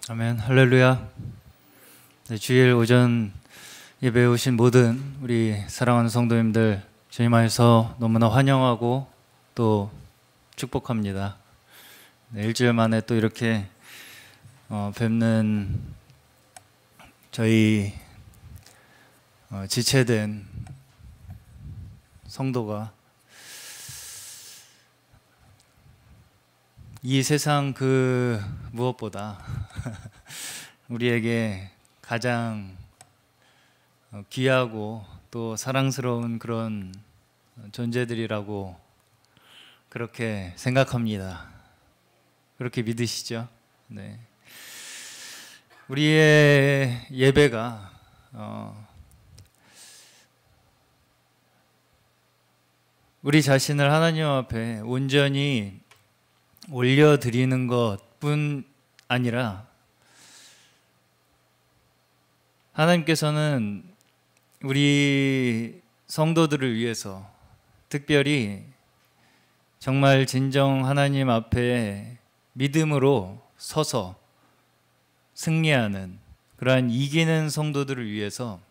아멘. 할렐루야. 네, 주일 오전 예배에 오신 모든 우리 사랑하는 성도님들 주님 안에서 너무나 환영하고 또 축복합니다. 네, 일주일 만에 또 이렇게 뵙는 저희 지체된 성도가 이 세상 그 무엇보다 우리에게 가장 귀하고 또 사랑스러운 그런 존재들이라고 그렇게 생각합니다. 그렇게 믿으시죠? 네. 우리의 예배가 우리 자신을 하나님 앞에 온전히 올려드리는 것뿐 아니라 하나님께서는 우리 성도들을 위해서 특별히 정말 진정 하나님 앞에 믿음으로 서서 승리하는 그러한 이기는 성도들을 위해서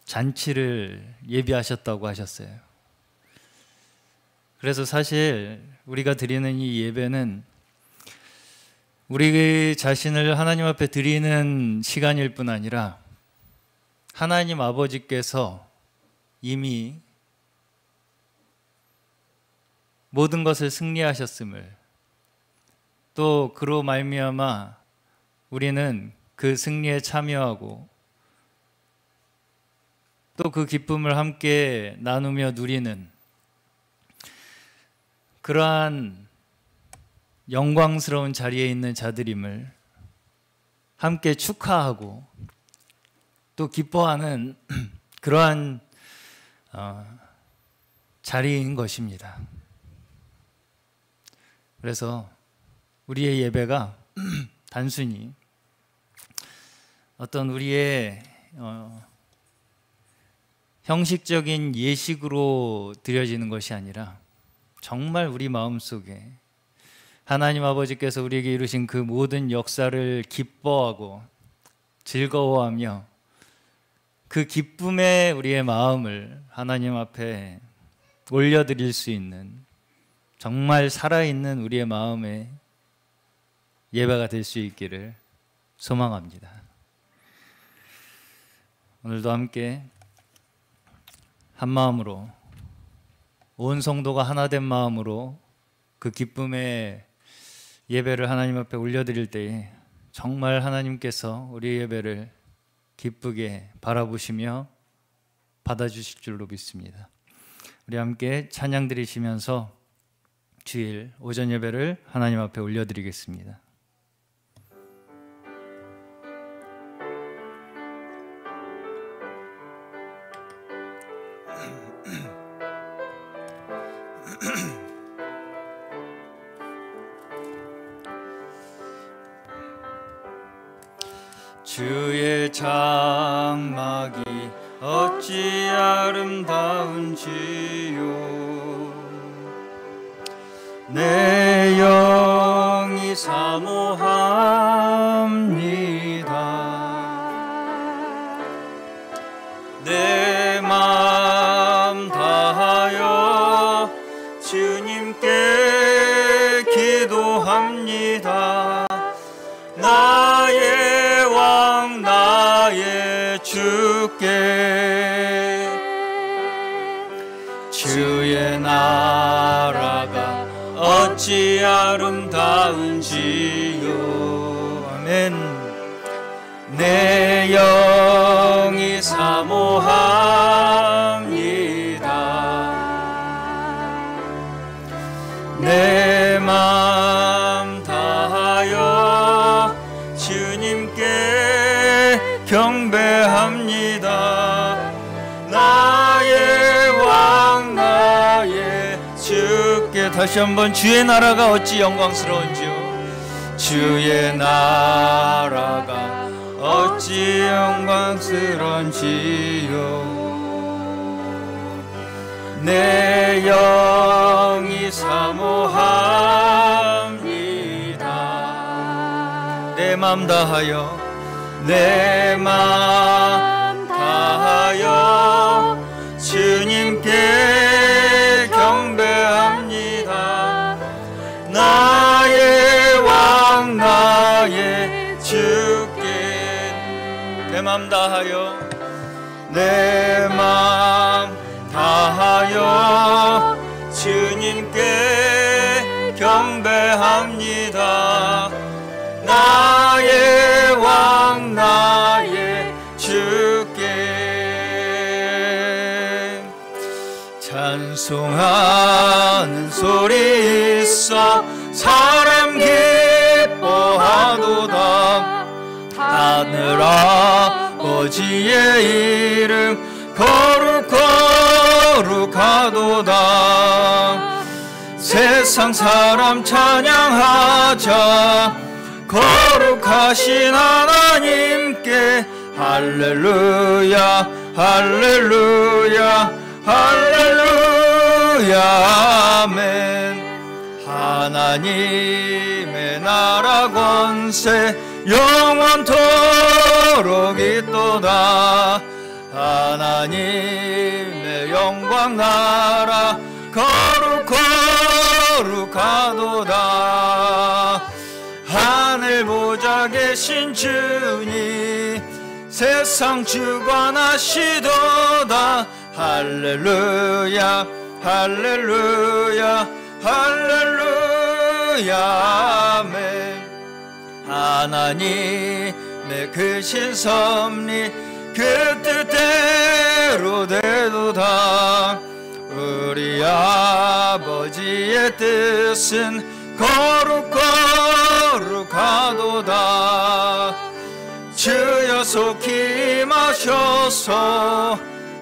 잔치를 예비하셨다고 하셨어요. 그래서 사실 우리가 드리는 이 예배는 우리 자신을 하나님 앞에 드리는 시간일 뿐 아니라 하나님 아버지께서 이미 모든 것을 승리하셨음을, 또 그로 말미암아 우리는 그 승리에 참여하고 또 그 기쁨을 함께 나누며 누리는 그러한 영광스러운 자리에 있는 자들임을 함께 축하하고 또 기뻐하는 그러한 자리인 것입니다. 그래서 우리의 예배가 단순히 어떤 우리의 형식적인 예식으로 드려지는 것이 아니라 정말 우리 마음속에 하나님 아버지께서 우리에게 이루신 그 모든 역사를 기뻐하고 즐거워하며 그 기쁨에 우리의 마음을 하나님 앞에 올려드릴 수 있는 정말 살아있는 우리의 마음의 예배가 될 수 있기를 소망합니다. 오늘도 함께 한 마음으로 온 성도가 하나 된 마음으로 그 기쁨의 예배를 하나님 앞에 올려드릴 때에 정말 하나님께서 우리 예배를 기쁘게 바라보시며 받아주실 줄로 믿습니다. 우리 함께 찬양 드리시면서 주일 오전 예배를 하나님 앞에 올려드리겠습니다. 주의 장막이 어찌 아름다운지요. 내 영이 사모합니다. 내 마음 다하여 주님께 기도합니다. 나의 왕 나의 주께 주의 나라가 어찌 아름다운지요. 아멘. 내 영이 사모합니다. 내 마음 다하여 주님께 경배합니다. 나의 왕 나의 주께. 다시 한번 주의 나라가 어찌 영광스러운지요. 주의 나라가 어찌 영광스러운지요. 내 영이 사모합니다. 맘 다하여 내 맘 다하여 주님께 경배합니다. 나의 왕 나의 주께 내 맘 다하여 내 맘 다하여 주님께 경배합니다. 나의 왕 나의 주께 찬송하는 소리 있어 사람 기뻐하도다. 하늘 아버지의 이름 거룩하도다. 세상 사람 찬양하자 거룩하신 하나님께 할렐루야 할렐루야 할렐루야 아멘. 하나님의 나라 권세 영원토록 있도다. 하나님의 영광 나라 거룩하도다. 하늘 보좌 계신 주님 세상 주관하시도다. 할렐루야 할렐루야 할렐루야 아멘. 하나님의 크신 섭리 그 뜻대로 되도다. 우리 아버지의 뜻은 거룩하도다. 주여 속히 임하셔서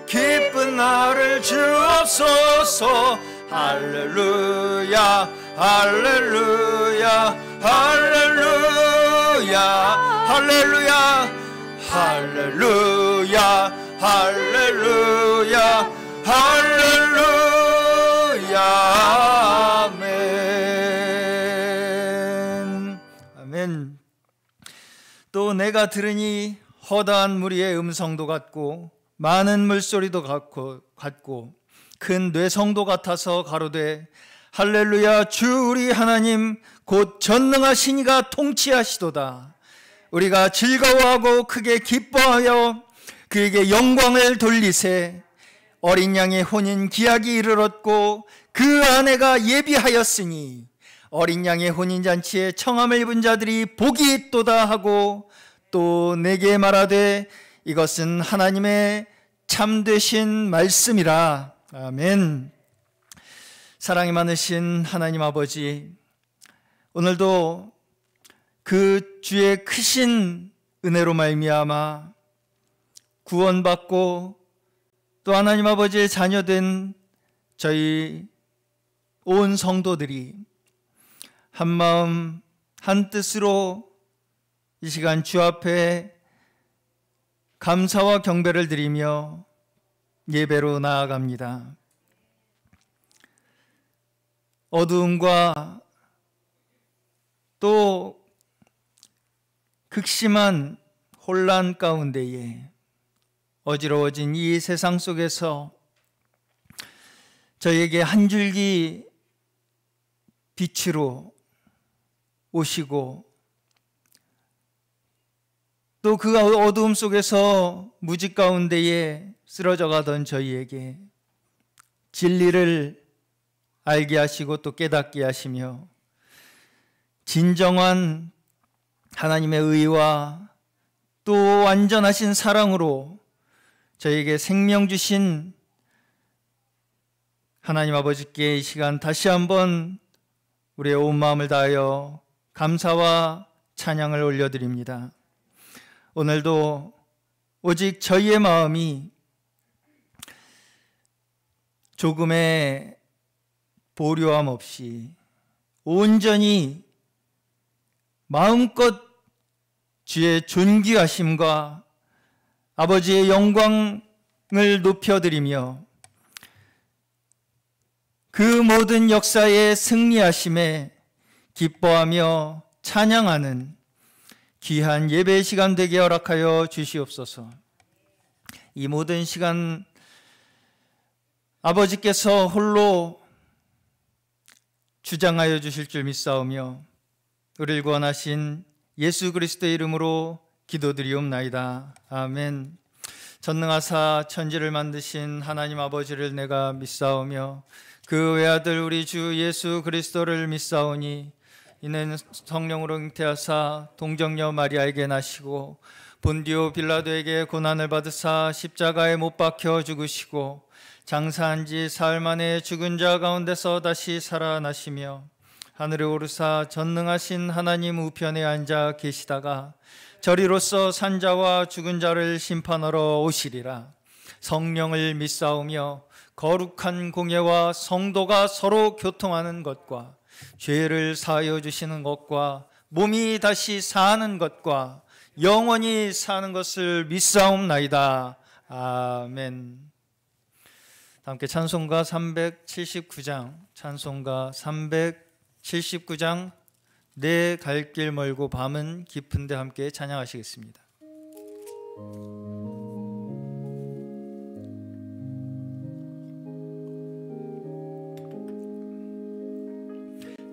기쁜 날을 주옵소서. 할렐루야 할렐루야 할렐루야 할렐루야 할렐루야 할렐루야 할렐루야 아멘. 아멘. 또 내가 들으니 허다한 무리의 음성도 같고 많은 물소리도 같고 큰 뇌성도 같아서 가로되 할렐루야 주 우리 하나님 곧 전능하신 이가 통치하시도다. 우리가 즐거워하고 크게 기뻐하여 그에게 영광을 돌리세. 어린 양의 혼인 기약이 이르렀고 그 아내가 예비하였으니 어린 양의 혼인잔치에 청함을 입은 자들이 복이 있도다 하고 또 내게 말하되 이것은 하나님의 참되신 말씀이라. 아멘. 사랑이 많으신 하나님 아버지, 오늘도 그 주의 크신 은혜로 말미암아 구원받고 또 하나님 아버지의 자녀된 저희 온 성도들이 한마음 한뜻으로 이 시간 주 앞에 감사와 경배를 드리며 예배로 나아갑니다. 어두움과 또 극심한 혼란 가운데에 어지러워진 이 세상 속에서 저에게 한 줄기 빛으로 오시고 또 그 어두움 속에서 무지 가운데에 쓰러져 가던 저희에게 진리를 알게 하시고 또 깨닫게 하시며 진정한 하나님의 의와 또 완전하신 사랑으로 저에게 생명 주신 하나님 아버지께 이 시간 다시 한번 우리의 온 마음을 다하여 감사와 찬양을 올려드립니다. 오늘도 오직 저희의 마음이 조금의 보류함 없이 온전히 마음껏 주의 존귀하심과 아버지의 영광을 높여드리며 그 모든 역사의 승리하심에 기뻐하며 찬양하는 귀한 예배 시간 되게 허락하여 주시옵소서. 이 모든 시간 아버지께서 홀로 주장하여 주실 줄 믿사오며 우리를 구원하신 예수 그리스도의 이름으로 기도드리옵나이다. 아멘. 전능하사 천지를 만드신 하나님 아버지를 내가 믿사오며 그 외아들 우리 주 예수 그리스도를 믿사오니 이는 성령으로 잉태하사 동정녀 마리아에게 나시고 본디오 빌라도에게 고난을 받으사 십자가에 못 박혀 죽으시고 장사한 지 사흘 만에 죽은 자 가운데서 다시 살아나시며 하늘에 오르사 전능하신 하나님 우편에 앉아 계시다가 저리로서 산자와 죽은 자를 심판하러 오시리라. 성령을 믿사오며 거룩한 공예와 성도가 서로 교통하는 것과 죄를 사하여 주시는 것과 몸이 다시 사는 것과 영원히 사는 것을 믿사옵나이다. 아멘. 함께 찬송가 379장, 찬송가 379장 내 갈 길 멀고 밤은 깊은데 함께 찬양하시겠습니다.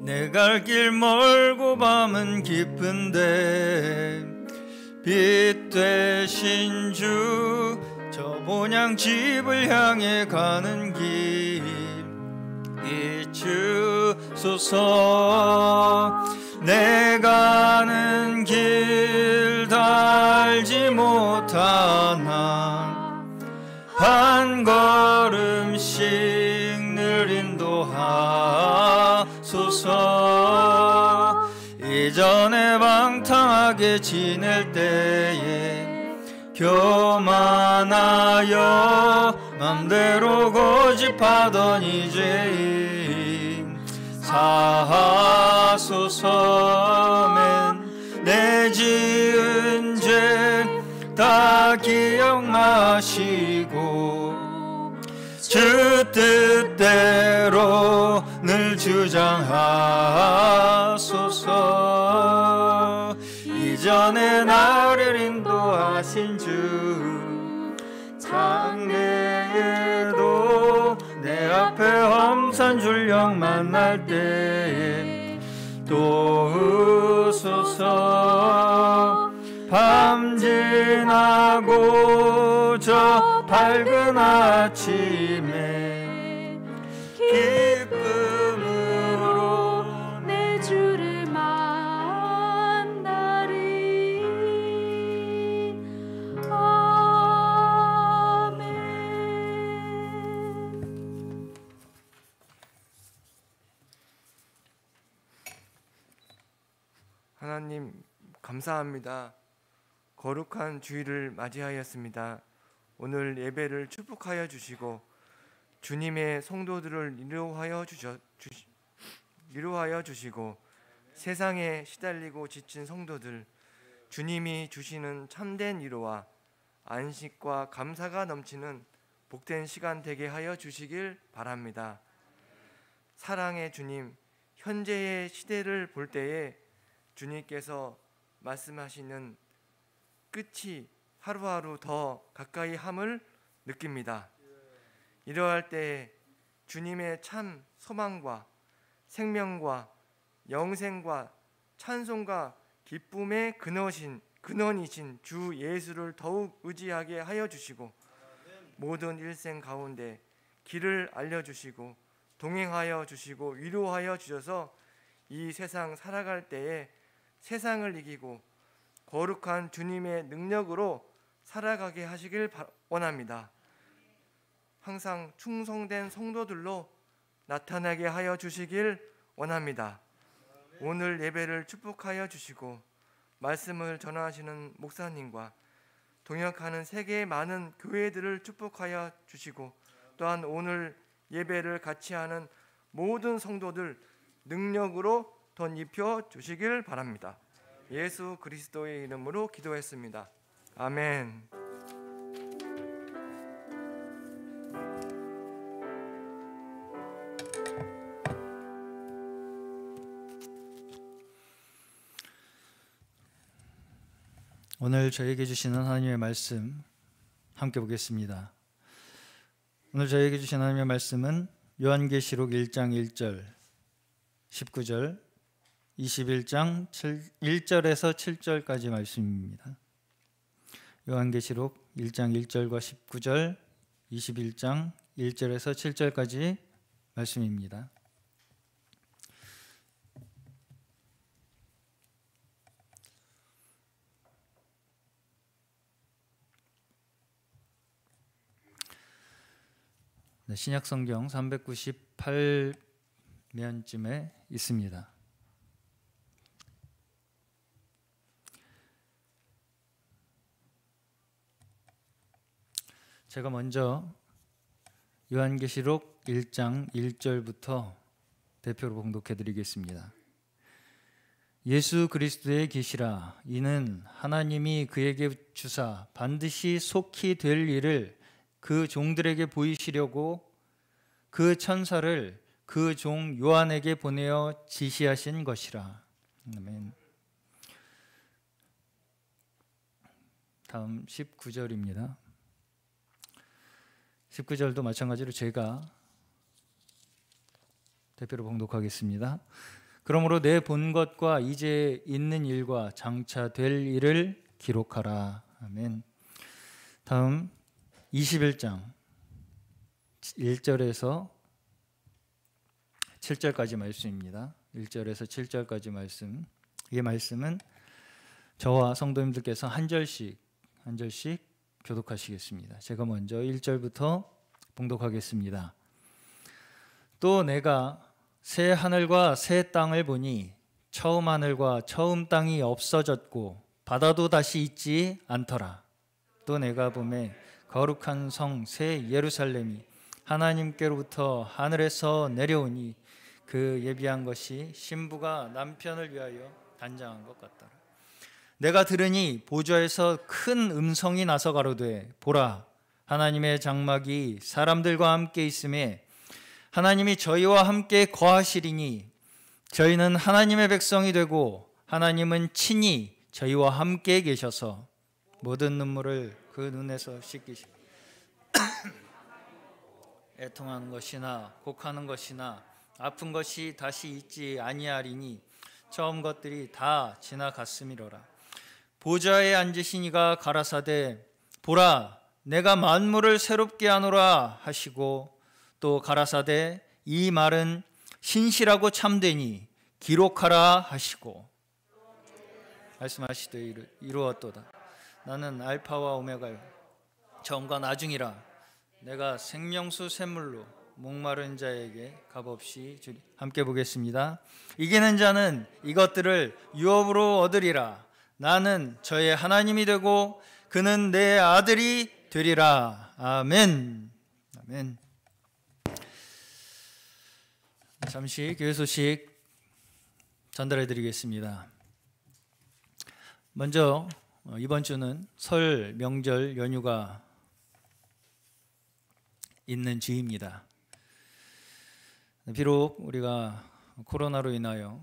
내 갈 길 멀고 밤은 깊은데 빛 되신 주 저 본향 집을 향해 가는 길 비추소서. 내 가는 길 달지 못하나 한 걸음씩 늘 인도하소서. 이전에 방탕하게 지낼 때에 교만하여 맘대로 고집하던 이제인 사하소서면 내 지은 죄 다 기억마시고 주 뜻대로 늘 주장하소서. 이전에 나를 인도하신 주 장래에도 내 앞에 험산 줄령 만날 때에 도우소서. 밤 지나고 저 밝은 아침에 기쁨으로 내 주를 만나리. 아멘. 하나님 감사합니다. 거룩한 주일을 맞이하였습니다. 오늘 예배를 축복하여 주시고 주님의 성도들을 위로하여 주시고 세상에 시달리고 지친 성도들 주님이 주시는 참된 위로와 안식과 감사가 넘치는 복된 시간 되게 하여 주시길 바랍니다. 사랑의 주님, 현재의 시대를 볼 때에 주님께서 말씀하시는 끝이 하루하루 더 가까이 함을 느낍니다. 이러할 때에 주님의 참 소망과 생명과 영생과 찬송과 기쁨의 근원이신 주 예수를 더욱 의지하게 하여 주시고 모든 일생 가운데 길을 알려주시고 동행하여 주시고 위로하여 주셔서 이 세상 살아갈 때에 세상을 이기고 거룩한 주님의 능력으로 살아가게 하시길 원합니다. 항상 충성된 성도들로 나타나게 하여 주시길 원합니다. 오늘 예배를 축복하여 주시고 말씀을 전하시는 목사님과 동역하는 세계의 많은 교회들을 축복하여 주시고 또한 오늘 예배를 같이 하는 모든 성도들 능력으로 덧입혀 주시길 바랍니다. 예수 그리스도의 이름으로 기도했습니다. 아멘. 오늘 저에게 주시는 하나님의 말씀 함께 보겠습니다. 오늘 저에게 주신 하나님의 말씀은 요한계시록 1장 1절, 19절, 21장 1절에서 7절까지 말씀입니다. 요한계시록 1장 1절과 19절, 21장 1절에서 7절까지 말씀입니다. 신약성경 398면쯤에 있습니다. 제가 먼저 요한계시록 1장 1절부터 대표로 봉독해 드리겠습니다. 예수 그리스도의 계시라. 이는 하나님이 그에게 주사 반드시 속히 될 일을 그 종들에게 보이시려고 그 천사를 그 종 요한에게 보내어 지시하신 것이라. 아멘. 다음 19절입니다. 19절도 마찬가지로 제가 대표로 봉독하겠습니다. 그러므로 내 본 것과 이제 있는 일과 장차 될 일을 기록하라. 아멘. 다음 21장 1절에서 7절까지 말씀입니다. 1절에서 7절까지 말씀. 이 말씀은 저와 성도님들께서 한 절씩 교독하시겠습니다. 제가 먼저 1절부터 봉독하겠습니다. 또 내가 새 하늘과 새 땅을 보니 처음 하늘과 처음 땅이 없어졌고 바다도 다시 있지 않더라. 또 내가 보매 거룩한 성 새 예루살렘이 하나님께로부터 하늘에서 내려오니 그 예비한 것이 신부가 남편을 위하여 단장한 것 같더라. 내가 들으니 보좌에서 큰 음성이 나서 가로되 보라 하나님의 장막이 사람들과 함께 있음에 하나님이 저희와 함께 거하시리니 저희는 하나님의 백성이 되고 하나님은 친히 저희와 함께 계셔서 모든 눈물을 그 눈에서 씻기시. 애통하는 것이나 곡하는 것이나 아픈 것이 다시 있지 아니하리니 처음 것들이 다 지나갔음이로라. 보좌에 앉으신 이가 가라사대 보라 내가 만물을 새롭게 하노라 하시고 또 가라사대 이 말은 신실하고 참되니 기록하라 하시고 말씀하시되 이루었도다. 나는 알파와 오메가요 처음과 나중이라. 내가 생명수 샘물로 목마른 자에게 값없이 주리. 함께 보겠습니다. 이기는 자는 이것들을 유업으로 얻으리라. 나는 저의 하나님이 되고 그는 내 아들이 되리라. 아멘. 아멘. 잠시 교회 소식 전달해 드리겠습니다. 먼저 이번 주는 설 명절 연휴가 있는 주입니다. 비록 우리가 코로나로 인하여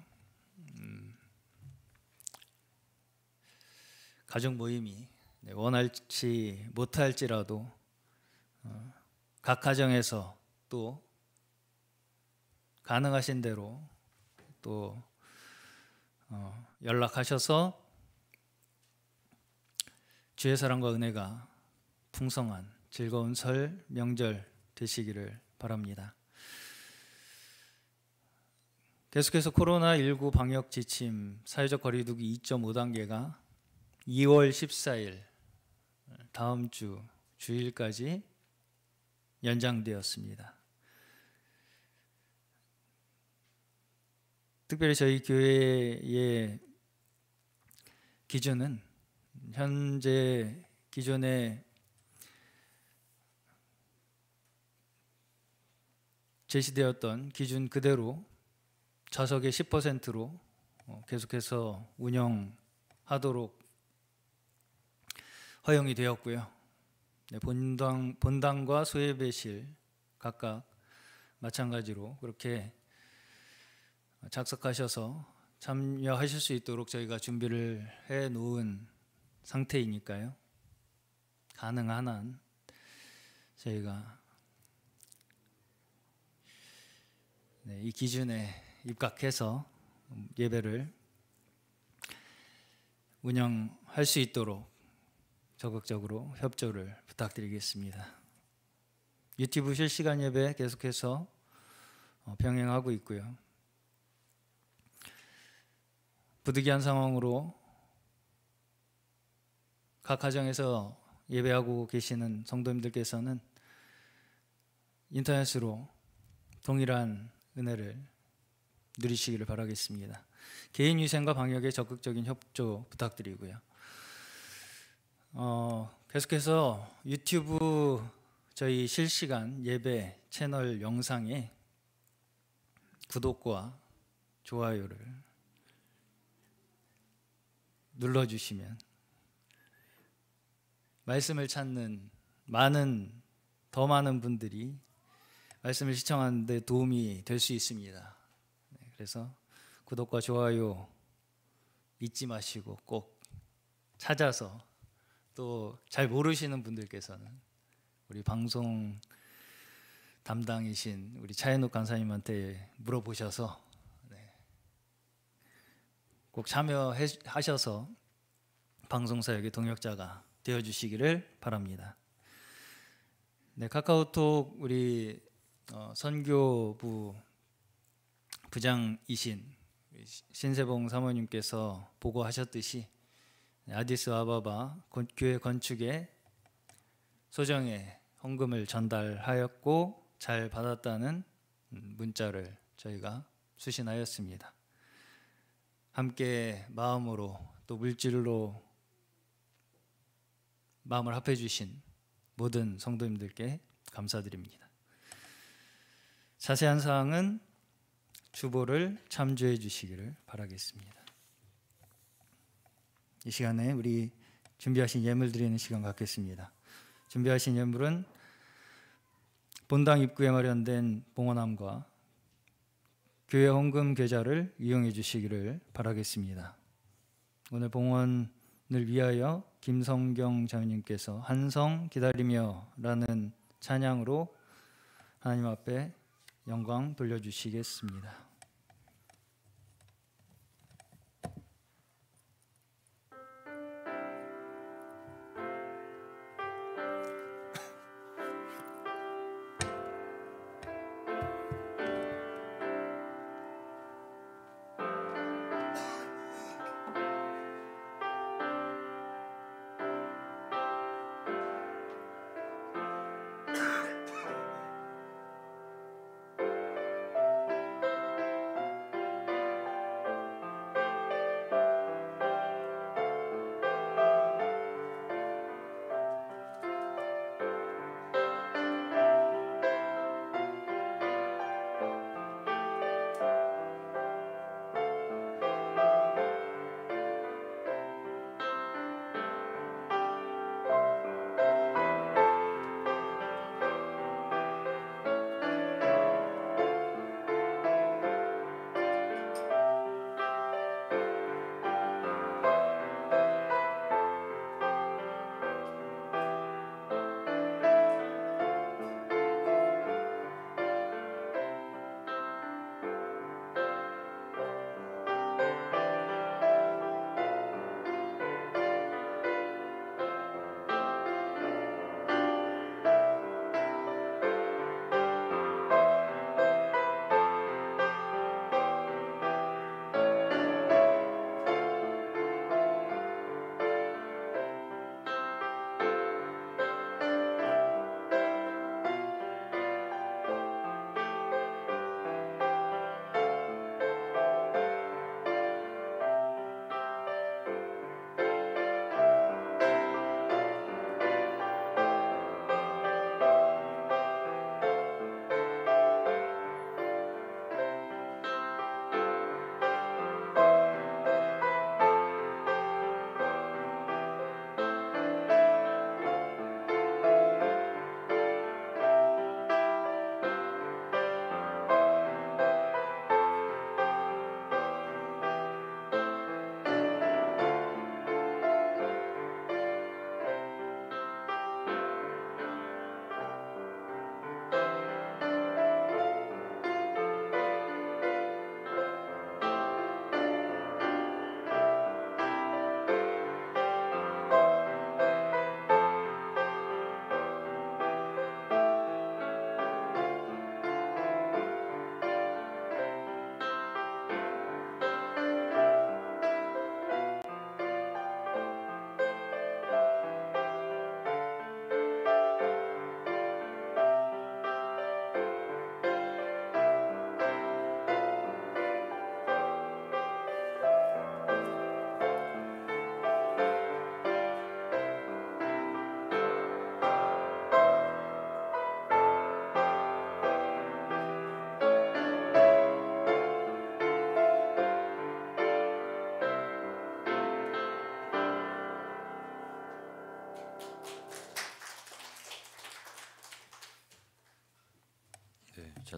가족 모임이 원할지 못할지라도 각 가정에서 또 가능하신 대로 또 연락하셔서 주의 사랑과 은혜가 풍성한 즐거운 설 명절 되시기를 바랍니다. 계속해서 코로나19 방역 지침 사회적 거리두기 2.5단계가 2월 14일 다음 주 주일까지 연장되었습니다. 특별히 저희 교회의 기준은 현재 기존에 제시되었던 기준 그대로 좌석의 10%로 계속해서 운영하도록 허용이 되었고요. 본당과 소예배실 각각 마찬가지로 그렇게 작석하셔서 참여하실 수 있도록 저희가 준비를 해 놓은 상태이니까요. 가능한 한 저희가 이 기준에 입각해서 예배를 운영할 수 있도록 적극적으로 협조를 부탁드리겠습니다. 유튜브 실시간 예배 계속해서 병행하고 있고요. 부득이한 상황으로 각 가정에서 예배하고 계시는 성도님들께서는 인터넷으로 동일한 은혜를 누리시기를 바라겠습니다. 개인위생과 방역에 적극적인 협조 부탁드리고요. 계속해서 유튜브 저희 실시간 예배 채널 영상에 구독과 좋아요를 눌러주시면 말씀을 찾는 더 많은 분들이 말씀을 시청하는 데 도움이 될 수 있습니다. 그래서 구독과 좋아요 잊지 마시고 꼭 찾아서, 또 잘 모르시는 분들께서는 우리 방송 담당이신 우리 차현욱 간사님한테 물어보셔서 꼭 참여하셔서 방송사역의 동역자가 되어주시기를 바랍니다. 카카오톡 우리 선교부 부장이신 신세봉 사모님께서 보고하셨듯이 아디스아바바 교회 건축에 소정의 헌금을 전달하였고 잘 받았다는 문자를 저희가 수신하였습니다. 함께 마음으로 또 물질로 마음을 합해 주신 모든 성도님들께 감사드립니다. 자세한 사항은 주보를 참조해 주시기를 바라겠습니다. 이 시간에 우리 준비하신 예물 드리는 시간 갖겠습니다. 준비하신 예물은 본당 입구에 마련된 봉헌함과 교회 헌금 계좌를 이용해 주시기를 바라겠습니다. 오늘 봉헌을 위하여 김성경 자매님께서 한성 기다리며 라는 찬양으로 하나님 앞에 영광 돌려주시겠습니다.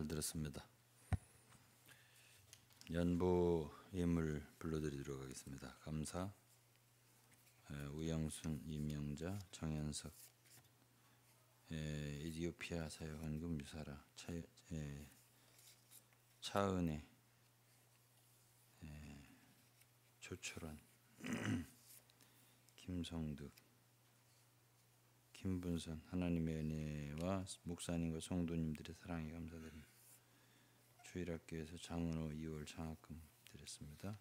잘 들었습니다. 연보 예물 불러드리도록 하겠습니다. 감사 우영순, 이명자, 정현석, 에티오피아 사역헌금 유사라, 차은혜, 조철원, 김성득, 김분선, 하나님의 은혜와 목사님과 성도님들의 사랑에 감사드립니다. 주일학교에서 장은호 2월 장학금 드렸습니다.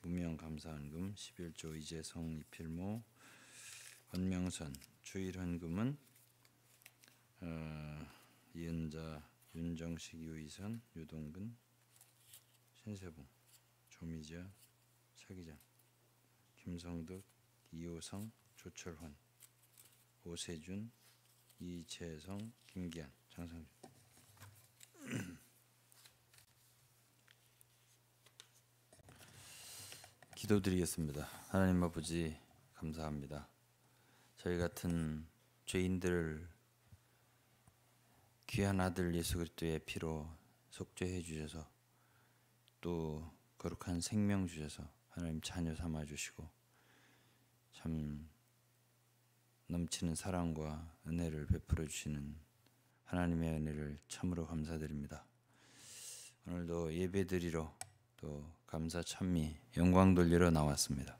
무명 감사헌금 11조 이재성 이필모 권명선 주일헌금은 이은자 윤정식 유이선 유동근 신세봉 조미자 차기장 김성득 이호성 조철환 오세준 이채성 김기한 장성준. 기도드리겠습니다. 하나님 아버지 감사합니다. 저희 같은 죄인들을 귀한 아들 예수 그리스도의 피로 속죄해 주셔서 또 거룩한 생명 주셔서 하나님 자녀 삼아 주시고 참 넘치는 사랑과 은혜를 베풀어 주시는 하나님의 은혜를 참으로 감사드립니다. 오늘도 예배드리러 또 감사 찬미 영광 돌리러 나왔습니다.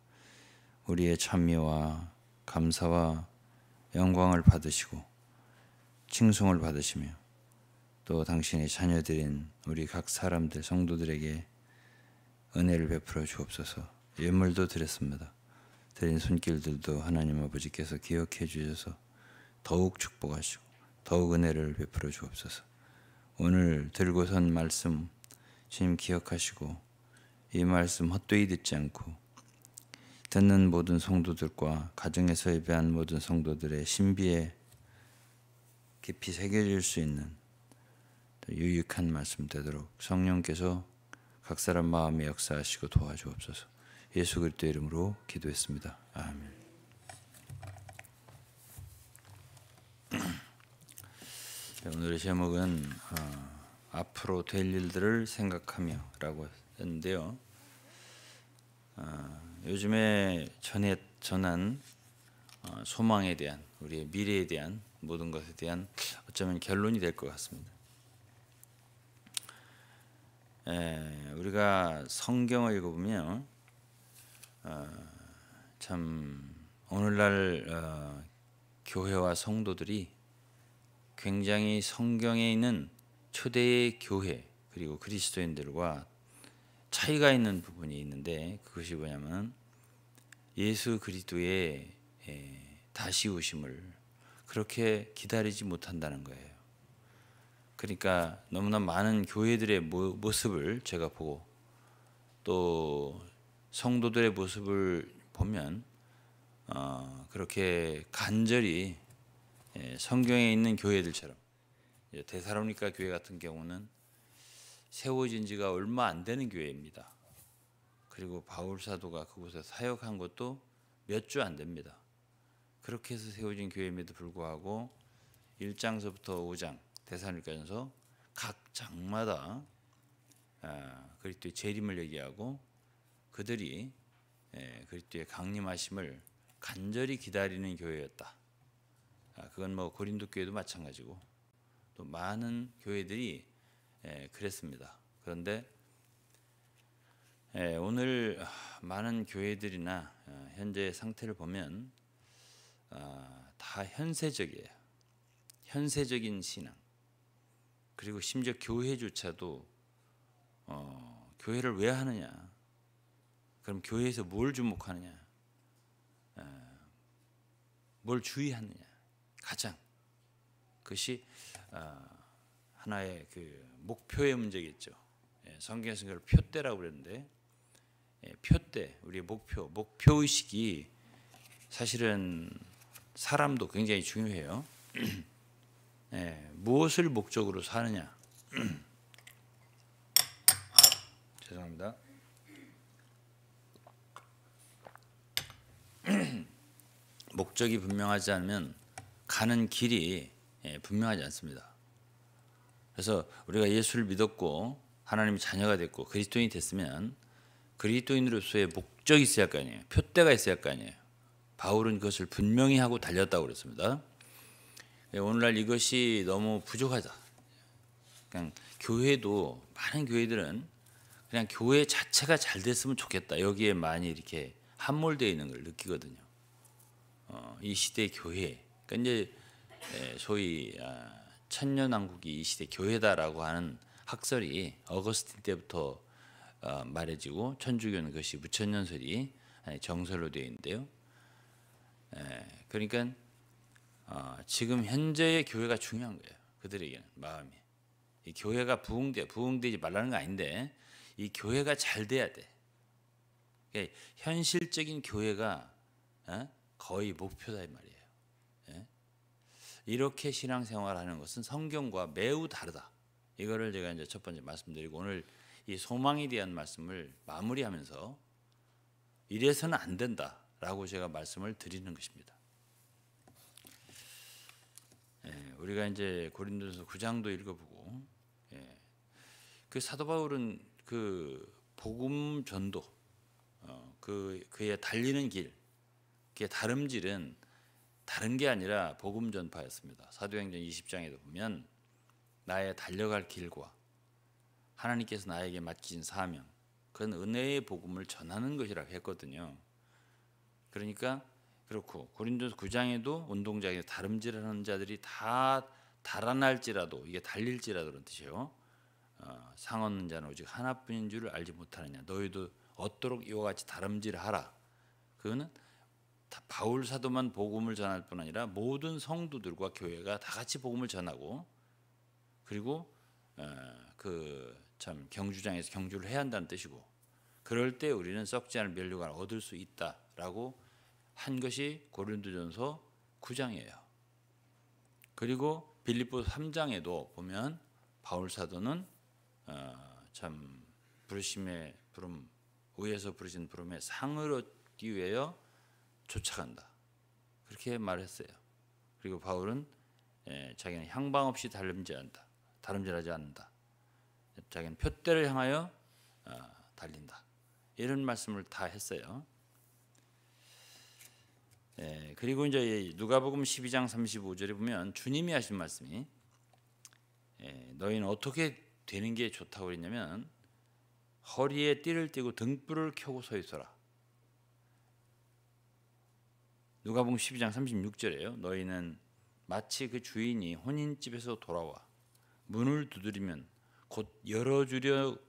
우리의 찬미와 감사와 영광을 받으시고 칭송을 받으시며 또 당신의 자녀들인 우리 각 사람들 성도들에게 은혜를 베풀어 주옵소서. 예물도 드렸습니다. 드린 손길들도 하나님 아버지께서 기억해 주셔서 더욱 축복하시고 더욱 은혜를 베풀어 주옵소서. 오늘 들고선 말씀 주님 기억하시고 이 말씀 헛되이 듣지 않고 듣는 모든 성도들과 가정에서 예배한 모든 성도들의 신비에 깊이 새겨질 수 있는 유익한 말씀 되도록 성령께서 각 사람 마음에 역사하시고 도와주옵소서. 예수 그리스도의 이름으로 기도했습니다. 아멘. 오늘의 제목은 앞으로 될 일들을 생각하며라고 했는데요. 요즘에 전한 소망에 대한 우리의 미래에 대한 모든 것에 대한 어쩌면 결론이 될 것 같습니다. 우리가 성경을 읽어보면 참 오늘날 교회와 성도들이 굉장히 성경에 있는 초대의 교회 그리고 그리스도인들과 차이가 있는 부분이 있는데 그것이 뭐냐면 예수 그리스도의 다시 오심을 그렇게 기다리지 못한다는 거예요. 그러니까 너무나 많은 교회들의 모습을 제가 보고 또 성도들의 모습을 보면 그렇게 간절히 성경에 있는 교회들처럼 데살로니가 교회 같은 경우는 세워진 지가 얼마 안 되는 교회입니다. 그리고 바울 사도가 그곳에 사역한 것도 몇 주 안 됩니다. 그렇게 해서 세워진 교회임에도 불구하고 1장서부터 5장 데살로니가전서 각 장마다 그리스도의 재림을 얘기하고 그들이 그리스도의 강림하심을 간절히 기다리는 교회였다. 그건 뭐 고린도 교회도 마찬가지고 또 많은 교회들이 그랬습니다. 그런데 오늘 많은 교회들이나 현재 상태를 보면 다 현세적이에요. 현세적인 신앙. 그리고 심지어 교회조차도 교회를 왜 하느냐? 그럼 교회에서 뭘 주목하느냐? 뭘 주의하느냐? 가장 그것이 하나의 그 목표의 문제겠죠. 성경에서 그걸 표대라고 그랬는데 표대 우리의 목표 의식이 사실은 사람도 굉장히 중요해요. 무엇을 목적으로 사느냐? 죄송합니다. 목적이 분명하지 않으면 가는 길이 분명하지 않습니다. 그래서 우리가 예수를 믿었고 하나님의 자녀가 됐고 그리스도인이 됐으면 그리스도인으로서의 목적이 있어야 할 거 아니에요. 표대가 있어야 할 거 아니에요. 바울은 그것을 분명히 하고 달렸다고 그랬습니다. 오늘날 이것이 너무 부족하다. 그냥 교회도 많은 교회들은 그냥 교회 자체가 잘 됐으면 좋겠다. 여기에 많이 이렇게 함몰되어 있는 걸 느끼거든요. 이 시대의 교회, 그러니까 이제 소위 천년왕국이 이 시대 교회다라고 하는 학설이 어거스틴 때부터 말해지고 천주교는 그것이 무천년설이 정설로 되어 있는데요. 그러니까 지금 현재의 교회가 중요한 거예요. 그들에게는 마음이. 이 교회가 부흥되지 말라는 거 아닌데 이 교회가 잘 돼야 돼. 그러니까 현실적인 교회가 거의 목표다 이 말이에요. 이렇게 신앙생활하는 것은 성경과 매우 다르다. 이거를 제가 이제 첫 번째 말씀드리고 오늘 이 소망에 대한 말씀을 마무리하면서 이래서는 안 된다라고 제가 말씀을 드리는 것입니다. 우리가 이제 고린도서 9장도 읽어보고 그 사도 바울은 그 복음 전도 그의 달리는 길 그의 다름질은 다른 게 아니라 복음 전파였습니다. 사도행전 20장에도 보면 나의 달려갈 길과 하나님께서 나에게 맡기신 사명 그건 은혜의 복음을 전하는 것이라고 했거든요. 그러니까 그렇고 고린도서 9장에도 운동장에 다름질하는 자들이 다 달아날지라도 이게 달릴지라도 그런 뜻이에요. 상 얻는 자는 오직 하나뿐인 줄을 알지 못하느냐. 너희도 얻도록 이와 같이 다름질하라. 그거는 바울 사도만 복음을 전할 뿐 아니라 모든 성도들과 교회가 다 같이 복음을 전하고 그리고 그 참 경주장에서 경주를 해야 한다는 뜻이고 그럴 때 우리는 썩지 않을 면류관을 얻을 수 있다라고 한 것이 고린도전서 9장이에요. 그리고 빌립보서 3장에도 보면 바울 사도는 참 부르심의 부름 의에서 부르신 부름에 상을 얻기 위하여 쫓아간다. 그렇게 말했어요. 그리고 바울은 자기는 향방 없이 다름질하지 않는다. 자기는 표대를 향하여 달린다. 이런 말씀을 다 했어요. 그리고 이제 누가복음 12장 35절에 보면 주님이 하신 말씀이 너희는 어떻게 되는 게 좋다고 그랬냐면 허리에 띠를 띠고 등불을 켜고 서 있어라. 누가복음 12장 36절에요. 너희는 마치 그 주인이 혼인집에서 돌아와 문을 두드리면 곧 열어주려고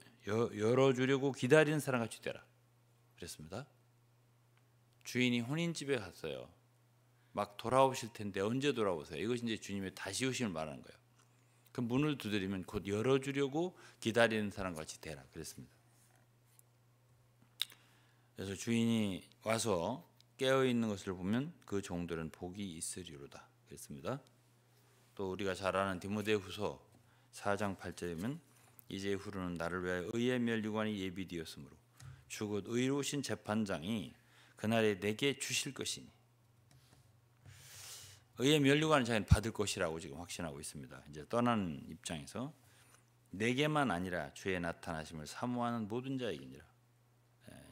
기다리는 사람 같이 되라. 그랬습니다. 주인이 혼인집에 갔어요. 막 돌아오실 텐데 언제 돌아오세요? 이것이 이제 주님의 다시 오심을 말하는 거예요. 그 문을 두드리면 곧 열어주려고 기다리는 사람 같이 되라. 그랬습니다. 그래서 주인이 와서 깨어 있는 것을 보면 그 종들은 복이 있으리로다. 그랬습니다. 또 우리가 잘 아는 디모데후서 4장 8절이면 이제 후로는 나를 위하여 의의 면류관이 예비되었으므로 주 곧 의로우신 재판장이 그날에 내게 주실 것이니 의의 면류관을 자기는 받을 것이라고 지금 확신하고 있습니다. 이제 떠나는 입장에서 내게만 아니라 주의 나타나심을 사모하는 모든 자에게니라.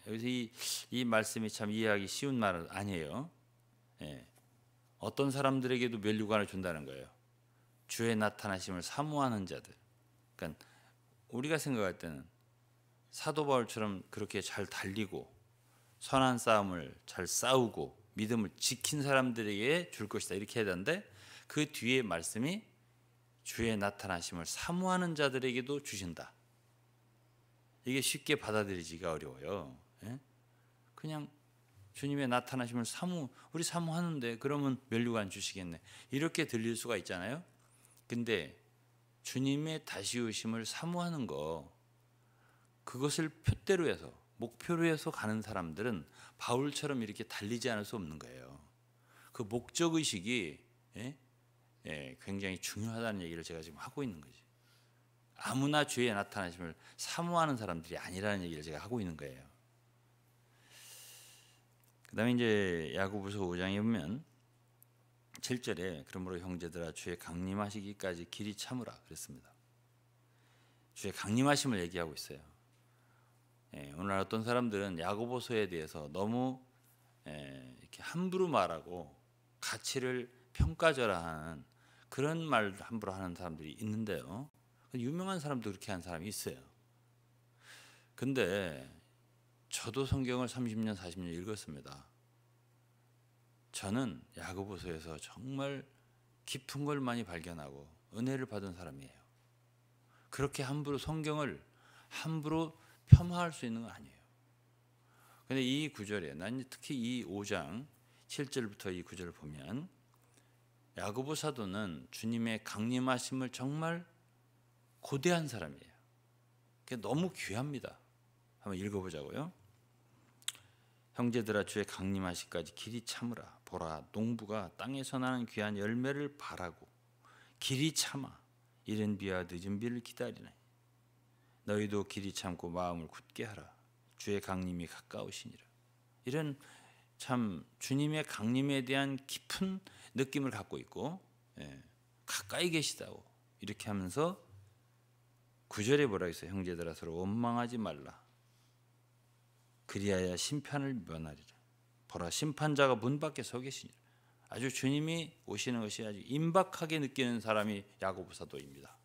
여기서 이 말씀이 참 이해하기 쉬운 말은 아니에요. 어떤 사람들에게도 면류관을 준다는 거예요. 주의 나타나심을 사모하는 자들. 그러니까 우리가 생각할 때는 사도 바울처럼 그렇게 잘 달리고 선한 싸움을 잘 싸우고 믿음을 지킨 사람들에게 줄 것이다 이렇게 해야 되는데 그 뒤에 말씀이 주의 나타나심을 사모하는 자들에게도 주신다. 이게 쉽게 받아들이기가 어려워요. 그냥 주님의 나타나심을 우리 사모하는데 그러면 면류관 주시겠네 이렇게 들릴 수가 있잖아요. 근데 주님의 다시 오심을 사모하는 거 그것을 표대로 해서 목표로 해서 가는 사람들은 바울처럼 이렇게 달리지 않을 수 없는 거예요. 그 목적의식이 굉장히 중요하다는 얘기를 제가 지금 하고 있는 거지. 아무나 주의 나타나심을 사모하는 사람들이 아니라는 얘기를 제가 하고 있는 거예요. 그 다음에 이제 야고보서 5장에 보면 7절에 그러므로 형제들아 주의 강림하시기까지 길이 참으라 그랬습니다. 주의 강림하심을 얘기하고 있어요. 오늘 어떤 사람들은 야고보서에 대해서 너무 이렇게 함부로 말하고 가치를 평가절하하는 그런 말 함부로 하는 사람들이 있는데요. 유명한 사람도 그렇게 한 사람이 있어요. 근데 저도 성경을 30년 40년 읽었습니다. 저는 야고보서에서 정말 깊은 걸 많이 발견하고 은혜를 받은 사람이에요. 그렇게 함부로 성경을 함부로 폄하할 수 있는 건 아니에요. 근데 이 구절에 난 특히 이 5장 7절부터 이 구절을 보면 야고보 사도는 주님의 강림하심을 정말 고대한 사람이에요. 그게 너무 귀합니다. 한번 읽어보자고요. 형제들아 주의 강림하시까지 길이 참으라. 보라 농부가 땅에서 나는 귀한 열매를 바라고 길이 참아 이른 비와 늦은 비를 기다리네. 너희도 길이 참고 마음을 굳게 하라. 주의 강림이 가까우시니라. 이런 참 주님의 강림에 대한 깊은 느낌을 갖고 있고 가까이 계시다고 이렇게 하면서 9절에 뭐라 했어요? 형제들아 서로 원망하지 말라. 그리하여 심판을 면하리라. 보라 심판자가 문 밖에 서 계시니라. 아주 주님이 오시는 것이 아주 임박하게 느끼는 사람이 야고보 사도입니다.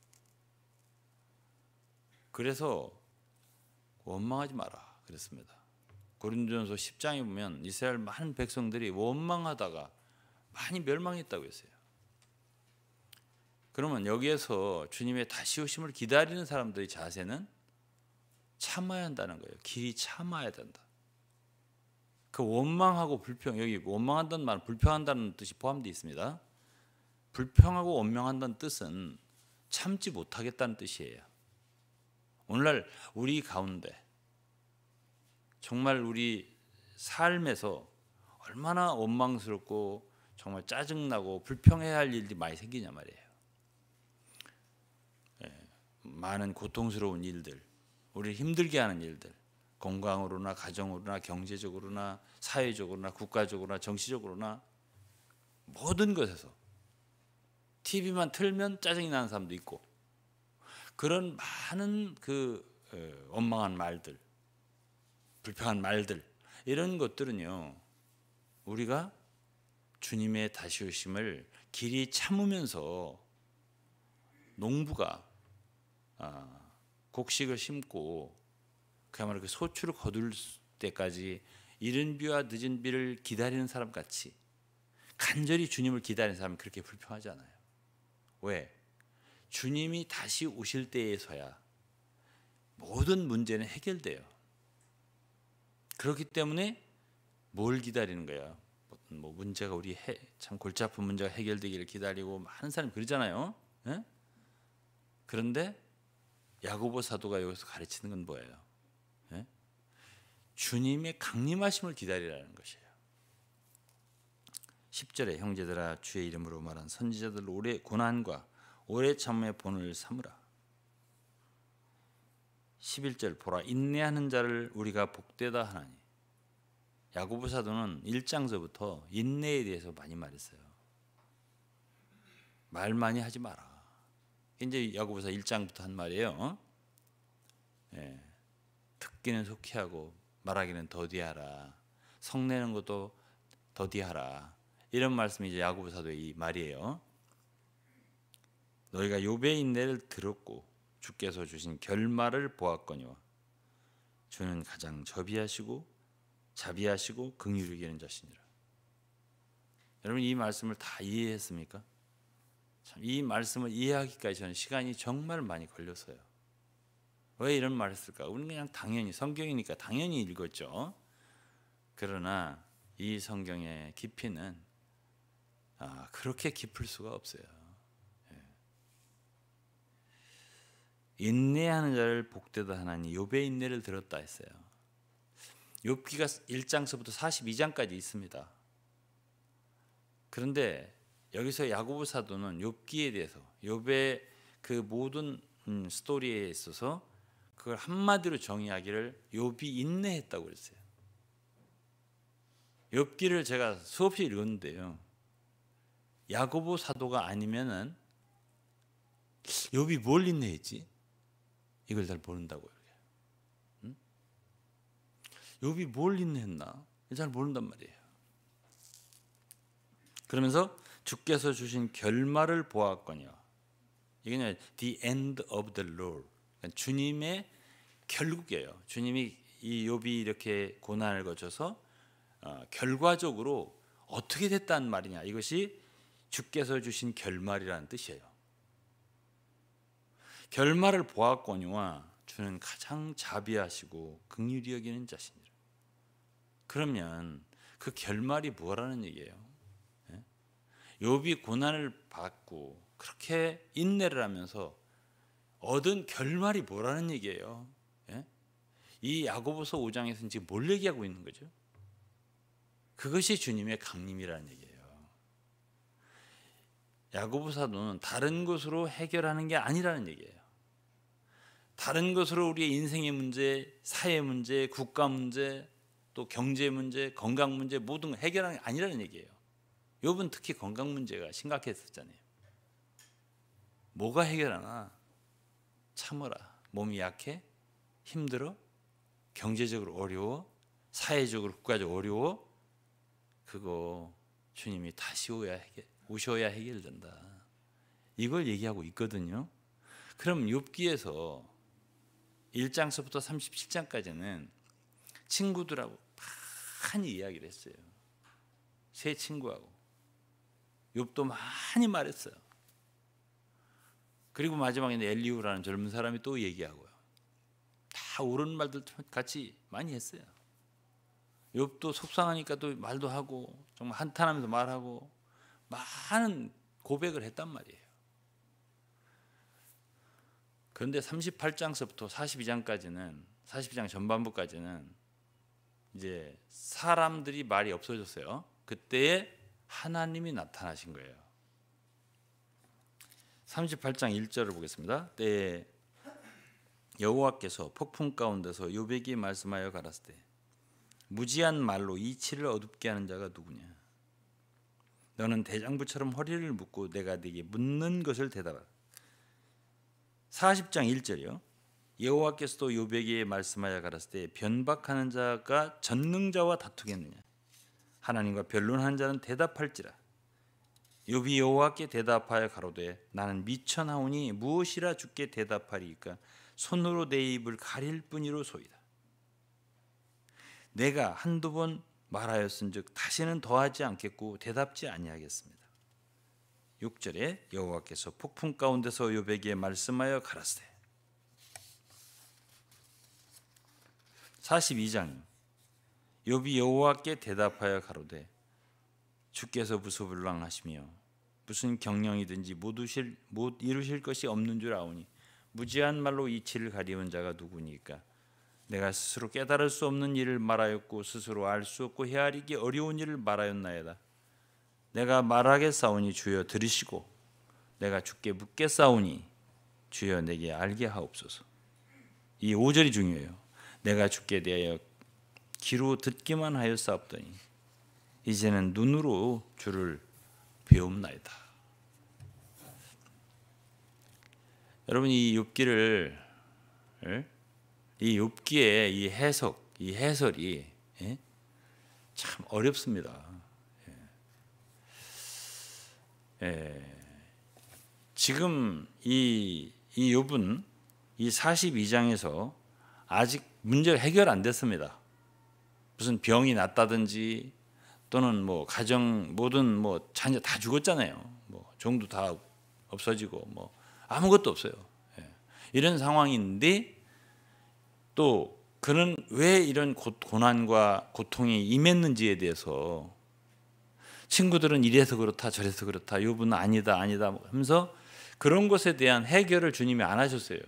그래서 원망하지 마라 그랬습니다. 고린도전서 10장에 보면 이스라엘 많은 백성들이 원망하다가 많이 멸망했다고 했어요. 그러면 여기에서 주님의 다시 오심을 기다리는 사람들의 자세는 참아야 한다는 거예요. 길이 참아야 된다. 그 원망하고 불평, 여기 원망한다는 말은 불평한다는 뜻이 포함되어 있습니다. 불평하고 원망한다는 뜻은 참지 못하겠다는 뜻이에요. 오늘날 우리 가운데 정말 우리 삶에서 얼마나 원망스럽고 정말 짜증나고 불평해야 할 일들이 많이 생기냐 말이에요. 많은 고통스러운 일들, 우리를 힘들게 하는 일들, 건강으로나 가정으로나 경제적으로나 사회적으로나 국가적으로나 정치적으로나 모든 것에서 TV만 틀면 짜증이 나는 사람도 있고 그런 많은 그 원망한 말들, 불평한 말들 이런 것들은요 우리가 주님의 다시 오심을 길이 참으면서 농부가 곡식을 심고 그야말로 그 소출을 거둘 때까지 이른 비와 늦은 비를 기다리는 사람 같이 간절히 주님을 기다리는 사람은 그렇게 불평하지 않아요. 왜? 주님이 다시 오실 때에서야 모든 문제는 해결돼요. 그렇기 때문에 뭘 기다리는 거야? 뭐 문제가 우리 참 골치 아픈 문제가 해결되기를 기다리고 많은 사람이 그러잖아요. 에? 그런데 야고보 사도가 여기서 가르치는 건 뭐예요? 에? 주님의 강림하심을 기다리라는 것이에요. 10절에 형제들아 주의 이름으로 말한 선지자들 오래 고난과 오래 참음의 본을 삼으라. 11절 보라 인내하는 자를 우리가 복되다 하나니. 야고보 사도는 1장서부터 인내에 대해서 많이 말했어요. 말 많이 하지 마라. 이제 야고보서 1장부터 한 말이에요. 듣기는 속히 하고 말하기는 더디하라. 성내는 것도 더디하라. 이런 말씀이 이제 야고보 사도의 이 말이에요. 너희가 욥의 인내를 들었고 주께서 주신 결말을 보았거니와 주는 가장 자비하시고 긍휼히 여기는 자시니라. 여러분 이 말씀을 다 이해했습니까? 참 이 말씀을 이해하기까지 저는 시간이 정말 많이 걸렸어요. 왜 이런 말을 했을까? 우리는 그냥 당연히 성경이니까 당연히 읽었죠. 그러나 이 성경의 깊이는 그렇게 깊을 수가 없어요. 인내하는 자를 복되다 하나니 욥의 인내를 들었다 했어요. 욥기가 1장서부터 42장까지 있습니다. 그런데 여기서 야고보 사도는 욥기에 대해서 욥의 그 모든 스토리에 있어서 그걸 한마디로 정의하기를 욥이 인내했다고 그랬어요. 욥기를 제가 수없이 읽었는데요. 야고보 사도가 아니면은 욥이 뭘 인내했지? 이걸 잘 모른다고요. 응? 욥이 뭘 인내했나? 잘 모른단 말이에요. 그러면서 주께서 주신 결말을 보았거니와, 이게 the end of the Lord, 그러니까 주님의 결국이에요. 주님이 이 욥이 이렇게 고난을 거쳐서 결과적으로 어떻게 됐다는 말이냐, 이것이 주께서 주신 결말이라는 뜻이에요. 결말을 보았거니와 주는 가장 자비하시고 긍휼히 여기는 자시니라. 그러면 그 결말이 뭐라는 얘기예요? 욥이 고난을 받고 그렇게 인내를 하면서 얻은 결말이 뭐라는 얘기예요? 이 야고보서 5장에서 지금 뭘 얘기하고 있는 거죠? 그것이 주님의 강림이라는 얘기예요. 야고보 사도는 다른 것으로 해결하는 게 아니라는 얘기예요. 다른 것으로 우리의 인생의 문제, 사회 문제, 국가 문제, 또 경제 문제, 건강 문제 모든 걸 해결하는 게 아니라는 얘기예요. 욥은 특히 건강 문제가 심각했었잖아요. 뭐가 해결하나? 참어라. 몸이 약해? 힘들어? 경제적으로 어려워? 사회적으로 국가적으로 어려워? 그거 주님이 다시 오셔야 해결된다. 이걸 얘기하고 있거든요. 그럼 욥기에서 1장서부터 37장까지는 친구들하고 많이 이야기를 했어요. 세 친구하고 욥도 많이 말했어요. 그리고 마지막에 엘리후라는 젊은 사람이 또 얘기하고요. 다 옳은 말들 같이 많이 했어요. 욥도 속상하니까 또 말도 하고 정말 한탄하면서 말하고 많은 고백을 했단 말이에요. 그런데 38장서부터 42장까지는 42장 전반부까지는 이제 사람들이 말이 없어졌어요. 그때에 하나님이 나타나신 거예요. 38장 1절을 보겠습니다. 때에 여호와께서 폭풍 가운데서 욥에게 말씀하여 가라사대 무지한 말로 이치를 어둡게 하는 자가 누구냐? 너는 대장부처럼 허리를 묶고 내가 네게 묻는 것을 대답하라. 40장 1절이요. 여호와께서도 욥에게 말씀하여 가라사대 변박하는 자가 전능자와 다투겠느냐? 하나님과 변론하는 자는 대답할지라. 욥이 여호와께 대답하여 가로되 나는 미천하오니 무엇이라 주께 대답하리이까? 손으로 내 입을 가릴 뿐이로소이다. 내가 한두 번 말하였은즉 다시는 더하지 않겠고 대답지 아니하겠습니다. 6절에 여호와께서 폭풍 가운데서 욥에게 말씀하여 가라사대 42장 욥이 여호와께 대답하여 가로되 주께서 부수불량하시며 무슨 경영이든지 못 이루실 것이 없는 줄 아오니 무지한 말로 이치를 가리운 자가 누구니까? 내가 스스로 깨달을 수 없는 일을 말하였고 스스로 알 수 없고 헤아리기 어려운 일을 말하였나이다. 내가 말하겠사오니 주여 들으시고 내가 주께 묻겠사오니 주여 내게 알게 하옵소서. 이 5절이 중요해요. 내가 주께 대하여 귀로 듣기만 하였사옵더니 이제는 눈으로 주를 배움나이다. 여러분 이 욥기를 이 욥기의 이 해석, 이 해설이 참 어렵습니다. 지금 이 욥은 이 42장에서 아직 문제가 해결 안 됐습니다. 무슨 병이 났다든지 또는 뭐 가정 모든 뭐 자녀 다 죽었잖아요. 뭐 종도 다 없어지고 뭐 아무것도 없어요. 이런 상황인데 또 그는 왜 이런 고난과 고통이 임했는지에 대해서 친구들은 이래서 그렇다 저래서 그렇다 욥은 아니다 하면서 그런 것에 대한 해결을 주님이 안 하셨어요.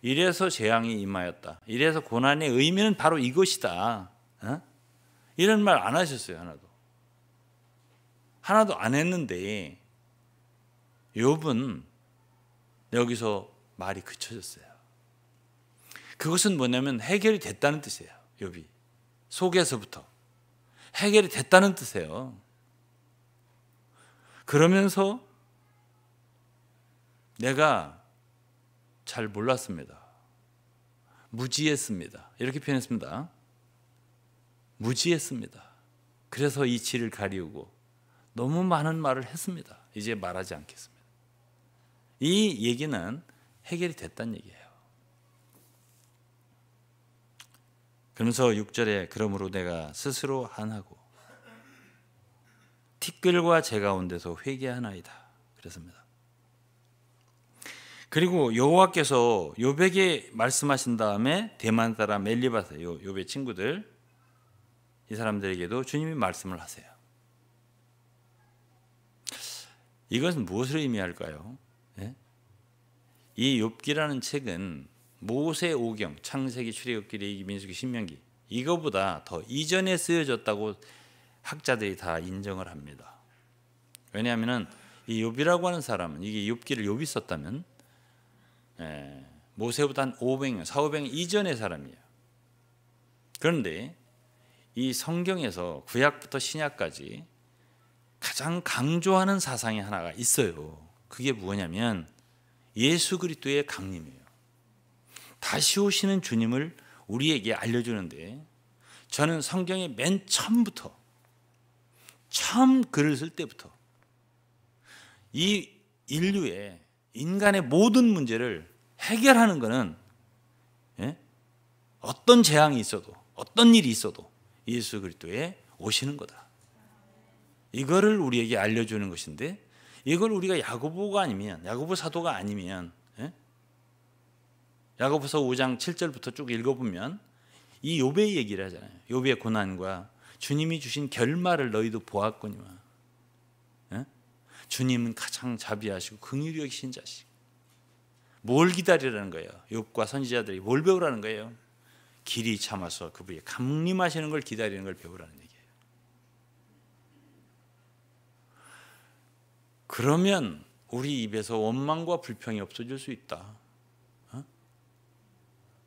이래서 재앙이 임하였다. 이래서 고난의 의미는 바로 이것이다. 이런 말 안 하셨어요. 하나도 안 했는데 욥은 여기서 말이 그쳐졌어요. 그것은 뭐냐면 해결이 됐다는 뜻이에요. 욥이 속에서부터 해결이 됐다는 뜻이에요. 그러면서 내가 잘 몰랐습니다. 무지했습니다. 이렇게 표현했습니다. 무지했습니다. 그래서 이치를 가리우고 너무 많은 말을 했습니다. 이제 말하지 않겠습니다. 이 얘기는 해결이 됐다는 얘기예요. 그러면서 6절에 그러므로 내가 스스로 한하고 티끌과 재 가운데서 회개하나이다 그랬습니다. 그리고 여호와께서 욥에게 말씀하신 다음에 대만 사람 엘리바세 욥의 친구들 이 사람들에게도 주님이 말씀을 하세요. 이것은 무엇을 의미할까요? 네? 이 욥기라는 책은 모세 오경, 창세기, 출애굽기, 레위기, 민수기, 신명기 이거보다 더 이전에 쓰여졌다고 학자들이 다 인정을 합니다. 왜냐하면 이 욥이라고 하는 사람은 이게 욥기를 욥이 썼다면 모세보다 한 500년, 400년 이전의 사람이에요. 그런데 이 성경에서 구약부터 신약까지 가장 강조하는 사상이 하나가 있어요. 그게 뭐냐면 예수 그리스도의 강림이에요. 다시 오시는 주님을 우리에게 알려주는데 저는 성경의 맨 처음부터 처음 글을 쓸 때부터 이 인류의 인간의 모든 문제를 해결하는 것은 어떤 재앙이 있어도 어떤 일이 있어도 예수 그리스도에 오시는 거다. 이거를 우리에게 알려주는 것인데 이걸 우리가 야고보가 아니면 야고보 사도가 아니면 야고보서 5장 7절부터 쭉 읽어보면 이 욥의 얘기를 하잖아요. 욥의 고난과 주님이 주신 결말을 너희도 보았거니와 주님은 가장 자비하시고 긍휼히 여기신 자식. 뭘 기다리라는 거예요? 욥과 선지자들이 뭘 배우라는 거예요? 길이 참아서 그분이 강림하시는 걸 기다리는 걸 배우라는 얘기예요. 그러면 우리 입에서 원망과 불평이 없어질 수 있다.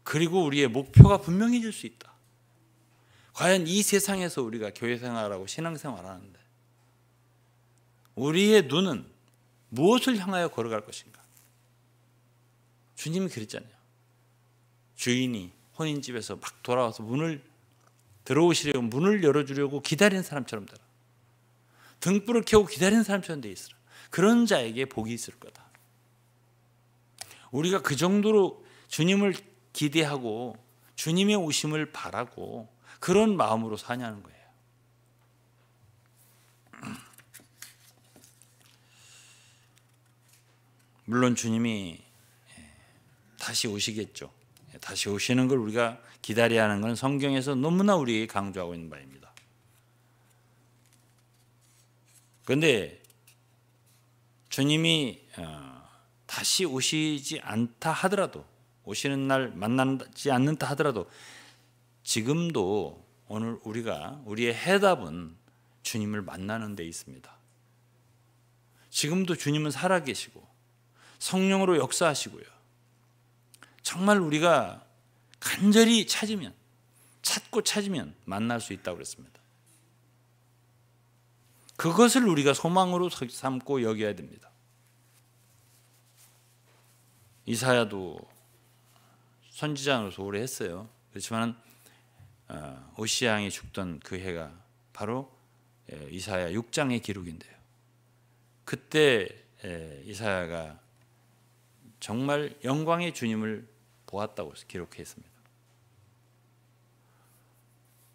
그리고 우리의 목표가 분명해질 수 있다. 과연 이 세상에서 우리가 교회 생활하고 신앙생활 하는데 우리의 눈은 무엇을 향하여 걸어갈 것인가? 주님이 그랬잖아요. 주인이 혼인집에서 막 돌아와서 문을 들어오시려고 문을 열어주려고 기다리는 사람처럼 되라. 등불을 켜고 기다리는 사람처럼 돼 있으라. 그런 자에게 복이 있을 거다. 우리가 그 정도로 주님을 기대하고 주님의 오심을 바라고 그런 마음으로 사냐는 거예요. 물론 주님이 다시 오시겠죠. 다시 오시는 걸 우리가 기다려야 하는 건 성경에서 너무나 우리에게 강조하고 있는 바입니다. 그런데 주님이 다시 오시지 않다 하더라도 오시는 날 만나지 않는다 하더라도 지금도 오늘 우리의 해답은 주님을 만나는 데 있습니다. 지금도 주님은 살아계시고 성령으로 역사하시고요. 정말 우리가 간절히 찾고 찾으면 만날 수 있다고 그랬습니다. 그것을 우리가 소망으로 삼고 여겨야 됩니다. 이사야도 선지자로서 오래 했어요. 그렇지만 오시아왕이 죽던 그 해가 바로 이사야 6장의 기록인데요. 그때 이사야가 정말 영광의 주님을 보았다고 기록했습니다.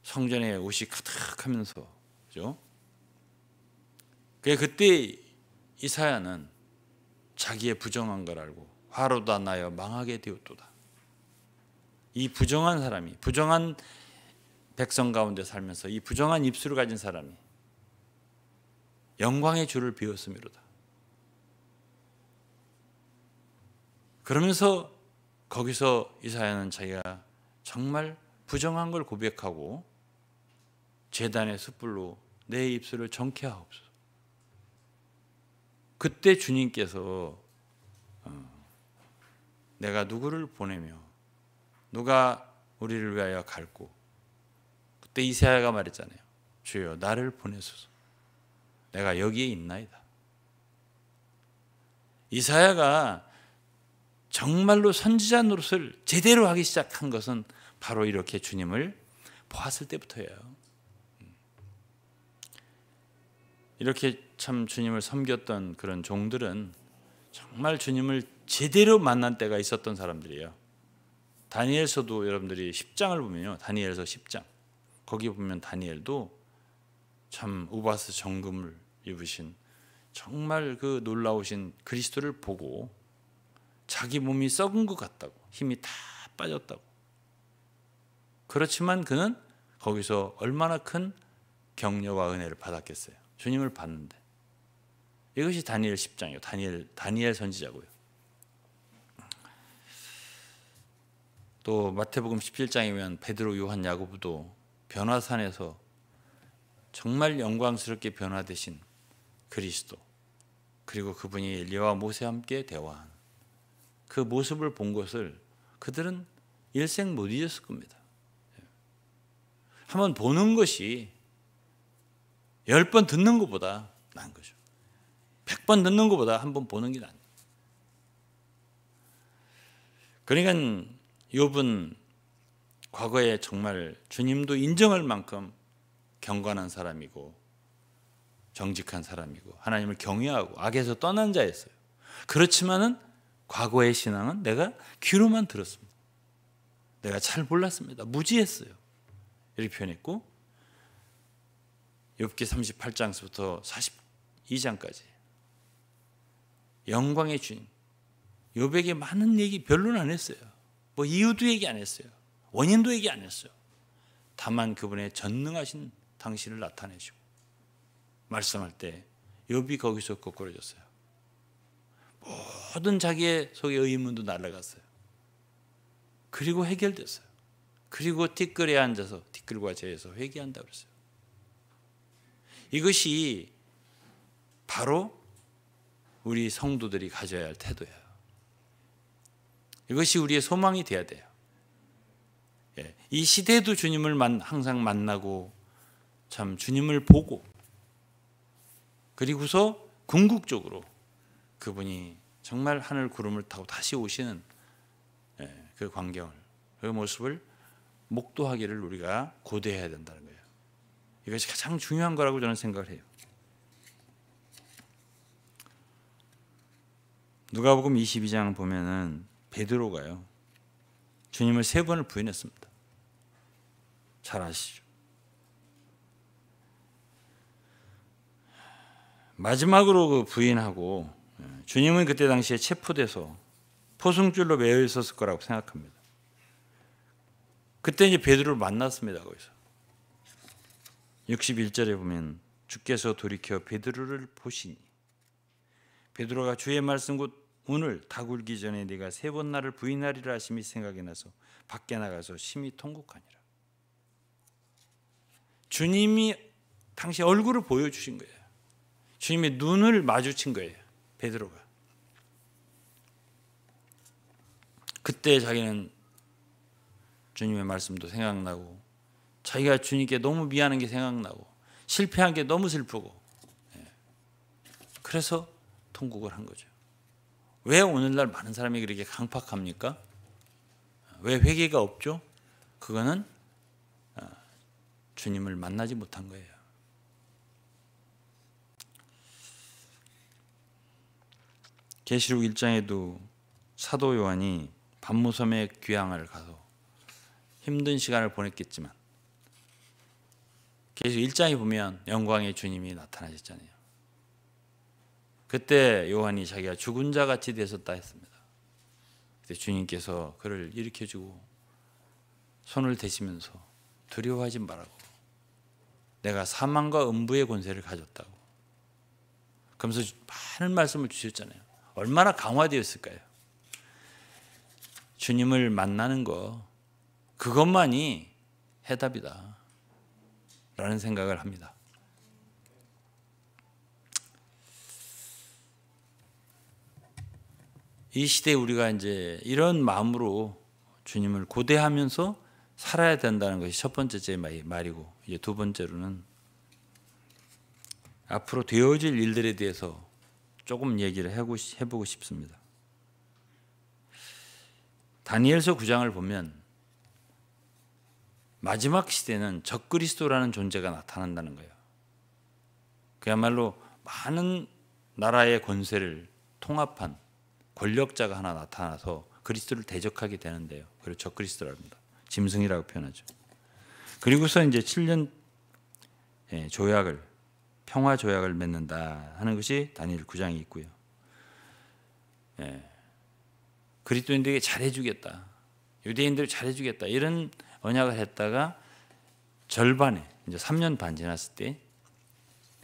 성전에 옷이 가득하면서, 그죠? 그때 이사야는 자기의 부정한 걸 알고 화로다 나여 망하게 되었도다. 이 부정한 사람이, 부정한 백성 가운데 살면서 이 부정한 입술을 가진 사람이 영광의 주를 비웠음이로다. 그러면서 거기서 이사야는 자기가 정말 부정한 걸 고백하고 제단의 숯불로 내 입술을 정케 하옵소서. 그때 주님께서 내가 누구를 보내며 누가 우리를 위하여 갈고, 그때 이사야가 말했잖아요. 주여 나를 보내소서. 내가 여기에 있나이다. 이사야가 정말로 선지자 노릇을 제대로 하기 시작한 것은 바로 이렇게 주님을 보았을 때부터예요. 이렇게 참 주님을 섬겼던 그런 종들은 정말 주님을 제대로 만난 때가 있었던 사람들이에요. 다니엘서도 여러분들이 10장을 보면요, 다니엘서 10장 거기 보면 다니엘도 참 우바스 정금을 입으신 정말 그 놀라우신 그리스도를 보고 자기 몸이 썩은 것 같다고, 힘이 다 빠졌다고. 그렇지만 그는 거기서 얼마나 큰 격려와 은혜를 받았겠어요. 주님을 봤는데. 이것이 다니엘 10장이에요. 다니엘 선지자고요. 또 마태복음 17장이면 베드로, 요한, 야고보도 변화산에서 정말 영광스럽게 변화되신 그리스도, 그리고 그분이 엘리야와 모세와 함께 대화한 그 모습을 본 것을 그들은 일생 못 잊었을 겁니다. 한번 보는 것이 10번 듣는 것보다 나은 거죠. 100번 듣는 것보다 한 번 보는 게 나은 거예요. 그러니까 욥은 과거에 정말 주님도 인정할 만큼 경건한 사람이고 정직한 사람이고 하나님을 경외하고 악에서 떠난 자였어요. 그렇지만은 과거의 신앙은 내가 귀로만 들었습니다. 내가 잘 몰랐습니다. 무지했어요. 이렇게 표현했고, 욥기 38장부터 42장까지 영광의 주님, 욥에게 많은 얘기 별로는 안 했어요. 뭐 이유도 얘기 안 했어요. 원인도 얘기 안 했어요. 다만 그분의 전능하신 당신을 나타내시고 말씀할 때 욥이 거기서 거꾸러졌어요. 모든 자기의 속의 의문도 날아갔어요. 그리고 해결됐어요. 그리고 티끌에 앉아서 티끌과 재에서 회개한다 그랬어요. 이것이 바로 우리 성도들이 가져야 할 태도예요. 이것이 우리의 소망이 돼야 돼요. 이 시대도 주님을 항상 만나고 참 주님을 보고, 그리고서 궁극적으로 그분이 정말 하늘 구름을 타고 다시 오시는 그 광경을, 그 모습을 목도하기를 우리가 고대해야 된다는 거예요. 이것이 가장 중요한 거라고 저는 생각을 해요. 누가복음 22장 보면은 베드로가요, 주님을 3번을 부인했습니다. 잘 아시죠? 마지막으로 그 부인하고, 주님은 그때 당시에 체포돼서 포승줄로 매여 있었을 거라고 생각합니다. 그때 이제 베드로를 만났습니다. 거기서 61절에 보면 주께서 돌이켜 베드로를 보시니 베드로가 주의 말씀 곧 오늘 다 굴기 전에 네가 3번 나를 부인하리라 하심이 생각이 나서 밖에 나가서 심히 통곡하니라. 주님이 당시 얼굴을 보여주신 거예요. 주님의 눈을 마주친 거예요. 베드로가. 그때 자기는 주님의 말씀도 생각나고, 자기가 주님께 너무 미안한 게 생각나고, 실패한 게 너무 슬프고, 그래서 통곡을 한 거죠. 왜 오늘날 많은 사람이 그렇게 강팍합니까? 왜 회개가 없죠? 그거는 주님을 만나지 못한 거예요. 계시록 1장에도 사도 요한이 반모섬의 귀향을 가서 힘든 시간을 보냈겠지만, 계시록 1장에 보면 영광의 주님이 나타나셨잖아요. 그때 요한이 자기가 죽은 자 같이 되었다 했습니다. 그때 주님께서 그를 일으켜주고 손을 대시면서 두려워하지 말라고, 내가 사망과 음부의 권세를 가졌다고, 그러면서 많은 말씀을 주셨잖아요. 얼마나 강화되었을까요? 주님을 만나는 거, 그것만이 해답이다 라는 생각을 합니다. 이 시대에 우리가 이제 이런 마음으로 주님을 고대하면서 살아야 된다는 것이 첫 번째 제 말이고, 이제 두 번째로는 앞으로 되어질 일들에 대해서 조금 얘기를 해보고 싶습니다. 다니엘서 9장을 보면 마지막 시대는 적그리스도라는 존재가 나타난다는 거예요. 그야말로 많은 나라의 권세를 통합한 권력자가 하나 나타나서 그리스도를 대적하게 되는데요. 그리고 적그리스도라고 합니다. 짐승이라고 표현하죠. 그리고서 이제 7년 조약을 평화 조약을 맺는다 하는 것이 다니엘 9장이 있고요. 그리스도인들에게 잘해주겠다, 유대인들 잘해주겠다 이런 언약을 했다가 절반에 이제 3년 반 지났을 때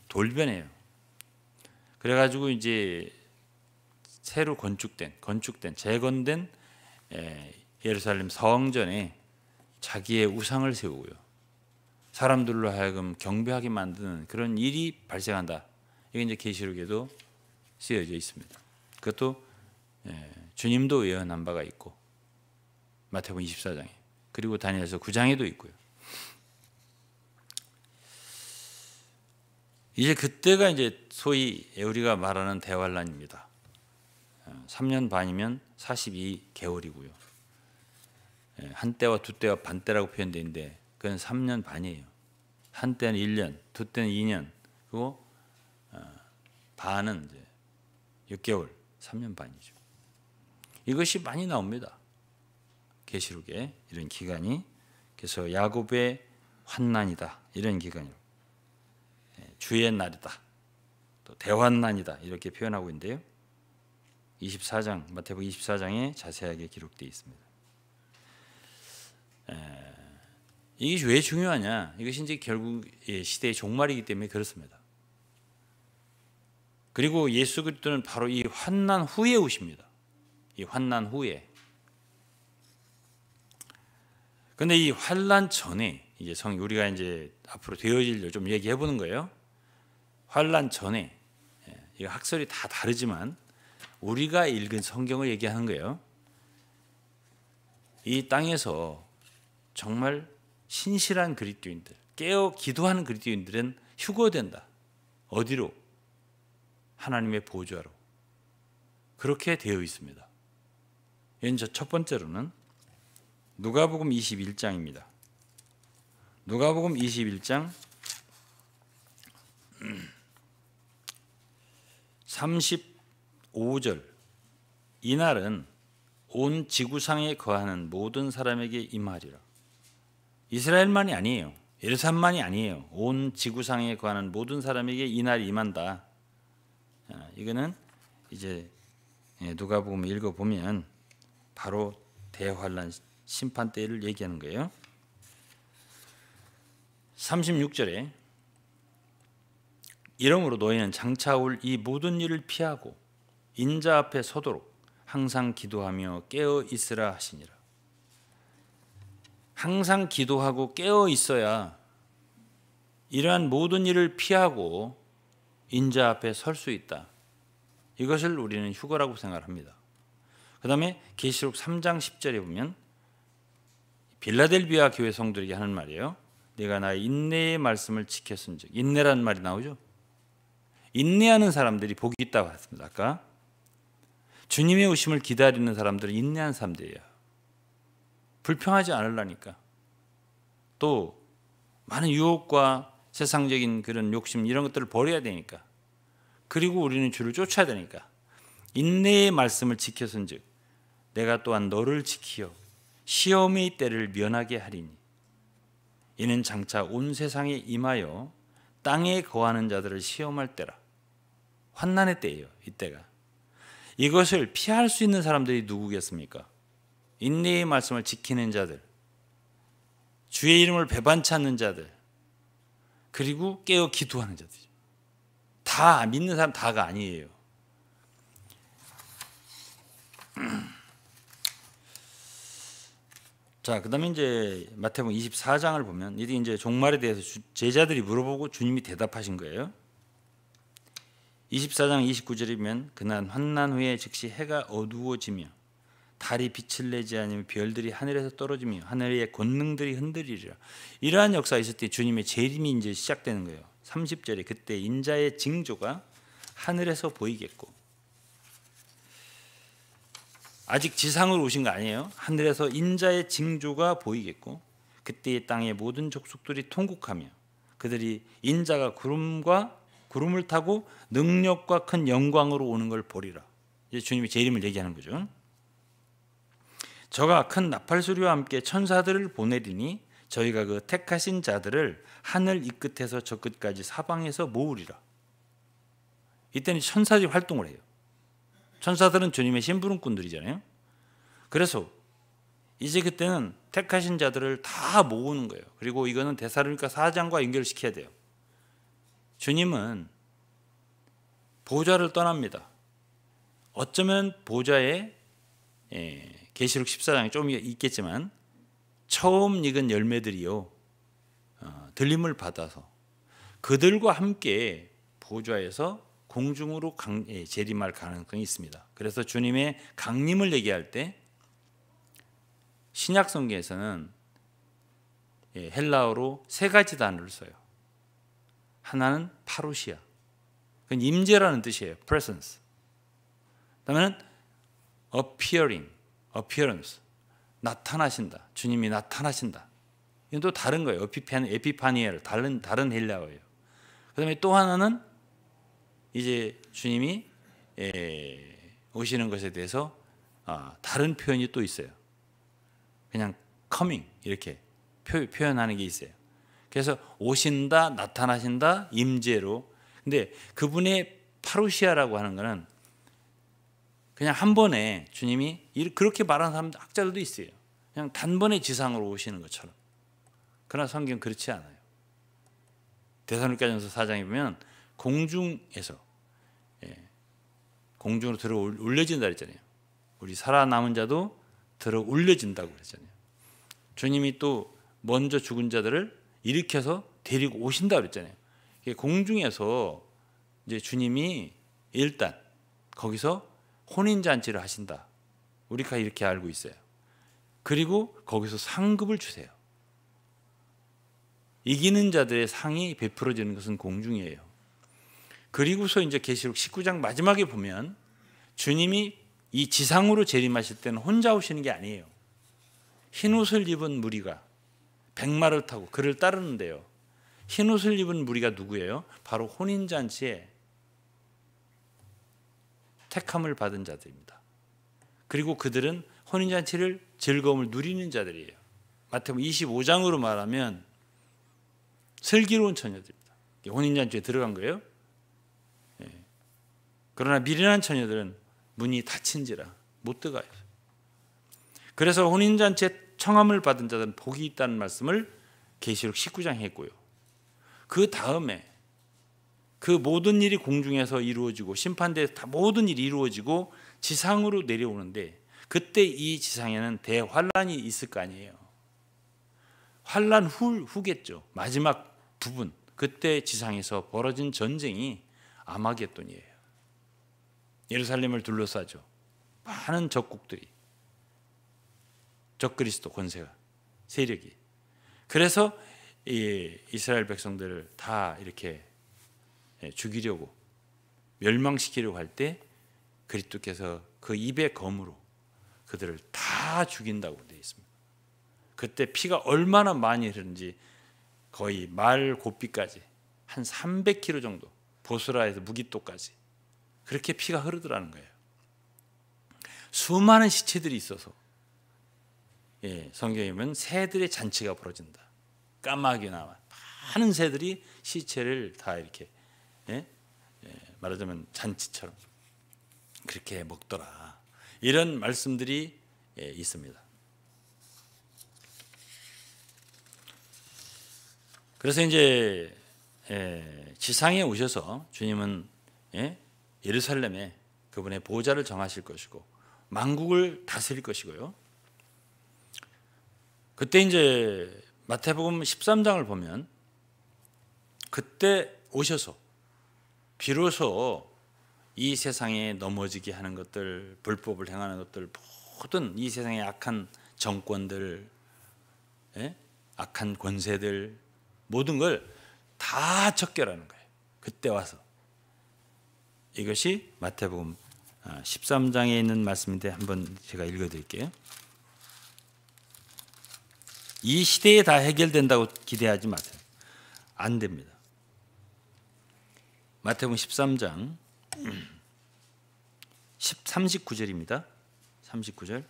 돌변해요. 그래가지고 이제 새로 건축된 재건된 예루살렘 성전에 자기의 우상을 세우고요. 사람들로 하여금 경배하게 만드는 그런 일이 발생한다. 이게 이제 계시록에도 쓰여져 있습니다. 그것도 주님도 예언한 바가 있고 마태복음 24장에 그리고 다니엘서 9장에도 있고요. 이제 그때가 이제 소위 우리가 말하는 대환란입니다. 3년 반이면 42개월이고요. 한때와 두때와 반때라고 표현되어 있는데 그건 3년 반이에요. 한때는 1년, 두때는 2년, 그리고 반은 이제 6개월, 3년 반이죠. 이것이 많이 나옵니다. 계시록에 이런 기간이. 그래서 야곱의 환난이다 이런 기간이요. 주의 날이다, 또 대환난이다 이렇게 표현하고 있는데요. 24장 마태복음 24장에 자세하게 기록되어 있습니다. 이게 왜 중요하냐? 이것이 이제 결국 시대의 종말이기 때문에 그렇습니다. 그리고 예수 그리스도는 바로 이 환난 후에 오십니다. 이 환난 후에. 그런데 이 환난 전에 이제 우리가 이제 앞으로 되어질 일 좀 얘기해 보는 거예요. 환난 전에 이 학설이 다 다르지만 우리가 읽은 성경을 얘기하는 거예요. 이 땅에서 정말 신실한 그리스도인들, 깨어 기도하는 그리스도인들은 휴거된다. 어디로? 하나님의 보좌로. 그렇게 되어 있습니다. 이제 첫 번째로는 누가복음 21장입니다. 누가복음 21장 35절. 이날은 온 지구상에 거하는 모든 사람에게 임하리라. 이스라엘만이 아니에요. 예루살렘만이 아니에요. 온 지구상에 거하는 모든 사람에게 이날이 임한다. 이거는 이제 누가복음 읽어보면 바로 대환란 심판 때를 얘기하는 거예요. 36절에 이러므로 너희는 장차 올 이 모든 일을 피하고 인자 앞에 서도록 항상 기도하며 깨어 있으라 하시니라. 항상 기도하고 깨어 있어야 이러한 모든 일을 피하고 인자 앞에 설 수 있다. 이것을 우리는 휴거라고 생각합니다. 그 다음에 계시록 3장 10절에 보면 빌라델비아 교회 성도에게 하는 말이에요. 내가 나의 인내의 말씀을 지켰은즉. 인내라는 말이 나오죠. 인내하는 사람들이 복이 있다고 했습니다. 아까 주님의 오심을 기다리는 사람들은 인내하는 사람들이에요. 불평하지 않으려니까. 또 많은 유혹과 세상적인 그런 욕심 이런 것들을 버려야 되니까. 그리고 우리는 주를 쫓아야 되니까. 인내의 말씀을 지켰은즉 내가 또한 너를 지키어 시험의 때를 면하게 하리니 이는 장차 온 세상에 임하여 땅에 거하는 자들을 시험할 때라. 환난의 때예요. 이때가. 이것을 피할 수 있는 사람들이 누구겠습니까? 인내의 말씀을 지키는 자들, 주의 이름을 배반치 않는 자들, 그리고 깨어 기도하는 자들. 다 믿는 사람 다가 아니에요. 자, 그다음에 이제 마태복음 24장을 보면 이게 이제 종말에 대해서 제자들이 물어보고 주님이 대답하신 거예요. 24장 29절이면 그날 환난 후에 즉시 해가 어두워지며 달이 빛을 내지 않으며 별들이 하늘에서 떨어지며 하늘의 권능들이 흔들리리라. 이러한 역사가 있을 때 주님의 재림이 이제 시작되는 거예요. 30절에 그때 인자의 징조가 하늘에서 보이겠고 아직 지상으로 오신 거 아니에요. 하늘에서 인자의 징조가 보이겠고 그때 이 땅의 모든 족속들이 통곡하며 그들이 인자가 구름을 타고 능력과 큰 영광으로 오는 걸 보리라. 이제 주님이 재림을 얘기하는 거죠. 저가 큰 나팔 소리와 함께 천사들을 보내리니 저희가 그 택하신 자들을 하늘 이 끝에서 저 끝까지 사방에서 모으리라. 이때는 천사들이 활동을 해요. 천사들은 주님의 심부름꾼들이잖아요. 그래서 이제 그때는 택하신 자들을 다 모으는 거예요. 그리고 이거는 데살로니가 4장과 연결시켜야 돼요. 주님은 보좌를 떠납니다. 어쩌면 보좌에 계시록 14장에 좀 있겠지만 처음 익은 열매들이요 들림을 받아서 그들과 함께 보좌에서 공중으로 재림할 가능성이 있습니다. 그래서 주님의 강림을 얘기할 때 신약 성경에서는 헬라어로 세 가지 단어를 써요. 하나는 파루시아, 그건 임재라는 뜻이에요. presence. 그다음에는 appearance, 나타나신다. 주님이 나타나신다. 이건 또 다른 거예요. 에피파니엘, 다른 헬라어예요. 그다음에 또 하나는 이제 주님이 오시는 것에 대해서 다른 표현이 또 있어요. 그냥 coming 이렇게 표현하는 게 있어요. 그래서 오신다, 나타나신다, 임재로. 근데 그분의 파루시아라고 하는 거는 그냥 한 번에 주님이 그렇게 말하는 사람 학자들도 있어요. 그냥 단번에 지상으로 오시는 것처럼. 그러나 성경 그렇지 않아요. 데살로니가전서 4장에 보면 공중에서 공중으로 들어 올려진다 그랬잖아요. 우리 살아남은 자도 들어 올려진다고 그랬잖아요. 주님이 또 먼저 죽은 자들을 일으켜서 데리고 오신다 그랬잖아요. 공중에서 이제 주님이 일단 거기서 혼인잔치를 하신다. 우리가 이렇게 알고 있어요. 그리고 거기서 상급을 주세요. 이기는 자들의 상이 베풀어지는 것은 공중이에요. 그리고서 이제 계시록 19장 마지막에 보면 주님이 이 지상으로 재림하실 때는 혼자 오시는 게 아니에요. 흰옷을 입은 무리가 백마를 타고 그를 따르는데요. 흰옷을 입은 무리가 누구예요? 바로 혼인잔치에 택함을 받은 자들입니다. 그리고 그들은 혼인잔치를 즐거움을 누리는 자들이에요. 마태복음 25장으로 말하면 슬기로운 처녀들입니다. 혼인잔치에 들어간 거예요. 그러나 미련한 처녀들은 문이 닫힌지라 못 들어가요. 그래서 혼인잔치에 청함을 받은 자들은 복이 있다는 말씀을 계시록 19장에 했고요. 그 다음에 그 모든 일이 공중에서 이루어지고 심판대에서 다 모든 일이 이루어지고 지상으로 내려오는데 그때 이 지상에는 대환란이 있을 거 아니에요. 환란 후겠죠. 마지막 부분. 그때 지상에서 벌어진 전쟁이 아마겟돈이에요. 예루살렘을 둘러싸죠. 많은 적국들이, 적그리스도 권세가, 세력이. 그래서 이 이스라엘 백성들을 다 이렇게 죽이려고 멸망시키려고 할 때 그리스도께서 그 입의 검으로 그들을 다 죽인다고 되어 있습니다. 그때 피가 얼마나 많이 흐르는지 거의 말 고삐까지 한 300km 정도, 보스라에서 무기토까지 그렇게 피가 흐르더라는 거예요. 수많은 시체들이 있어서 성경에 보면 새들의 잔치가 벌어진다. 까마귀 나와 많은 새들이 시체를 다 이렇게 말하자면 잔치처럼 그렇게 먹더라. 이런 말씀들이 있습니다. 그래서 이제 지상에 오셔서 주님은 예루살렘에 그분의 보좌를 정하실 것이고 만국을 다스릴 것이고요. 그때 이제 마태복음 13장을 보면 그때 오셔서 비로소 이 세상에 넘어지게 하는 것들, 불법을 행하는 것들, 모든 이 세상의 악한 정권들, 악한 권세들, 모든 걸 다 척결하는 거예요. 그때 와서. 이것이 마태복음 13장에 있는 말씀인데 한번 제가 읽어드릴게요. 이 시대에 다 해결된다고 기대하지 마세요. 안 됩니다. 마태복음 13장 39절입니다. 39절.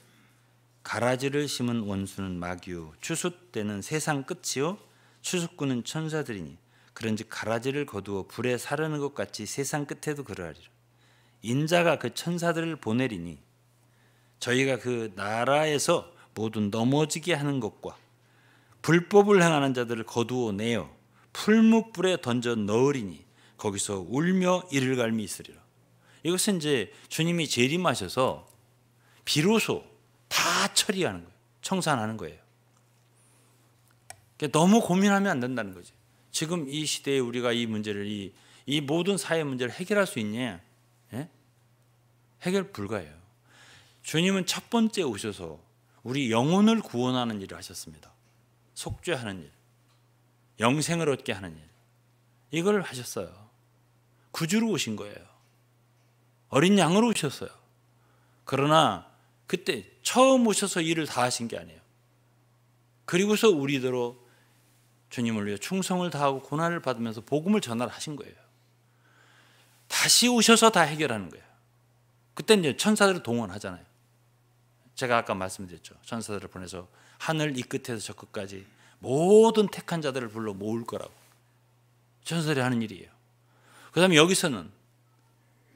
가라지를 심은 원수는 마귀요 추수 때는 세상 끝이요 추수꾼은 천사들이니 그런즉 가라지를 거두어 불에 사르는 것 같이 세상 끝에도 그러하리라. 인자가 그 천사들을 보내리니 저희가 그 나라에서 모두 넘어지게 하는 것과 불법을 행하는 자들을 거두어 내어 풀무불에 던져 넣으리니 거기서 울며 이를 갈미 있으리라. 이것은 이제 주님이 재림하셔서 비로소 다 처리하는 거예요. 청산하는 거예요. 그러니까 너무 고민하면 안 된다는 거지. 지금 이 시대에 우리가 이 문제를 이 모든 사회 문제를 해결할 수 있냐? 예? 해결 불가해요. 주님은 첫 번째 오셔서 우리 영혼을 구원하는 일을 하셨습니다. 속죄하는 일, 영생을 얻게 하는 일, 이걸 하셨어요. 구주로 오신 거예요. 어린 양으로 오셨어요. 그러나 그때 처음 오셔서 일을 다 하신 게 아니에요. 그리고서 우리대로 주님을 위해 충성을 다하고 고난을 받으면서 복음을 전하신 거예요. 다시 오셔서 다 해결하는 거예요. 그때 이제 천사들을 동원하잖아요. 제가 아까 말씀드렸죠. 천사들을 보내서 하늘 이 끝에서 저 끝까지 모든 택한 자들을 불러 모을 거라고. 천사들이 하는 일이에요. 그 다음에 여기서는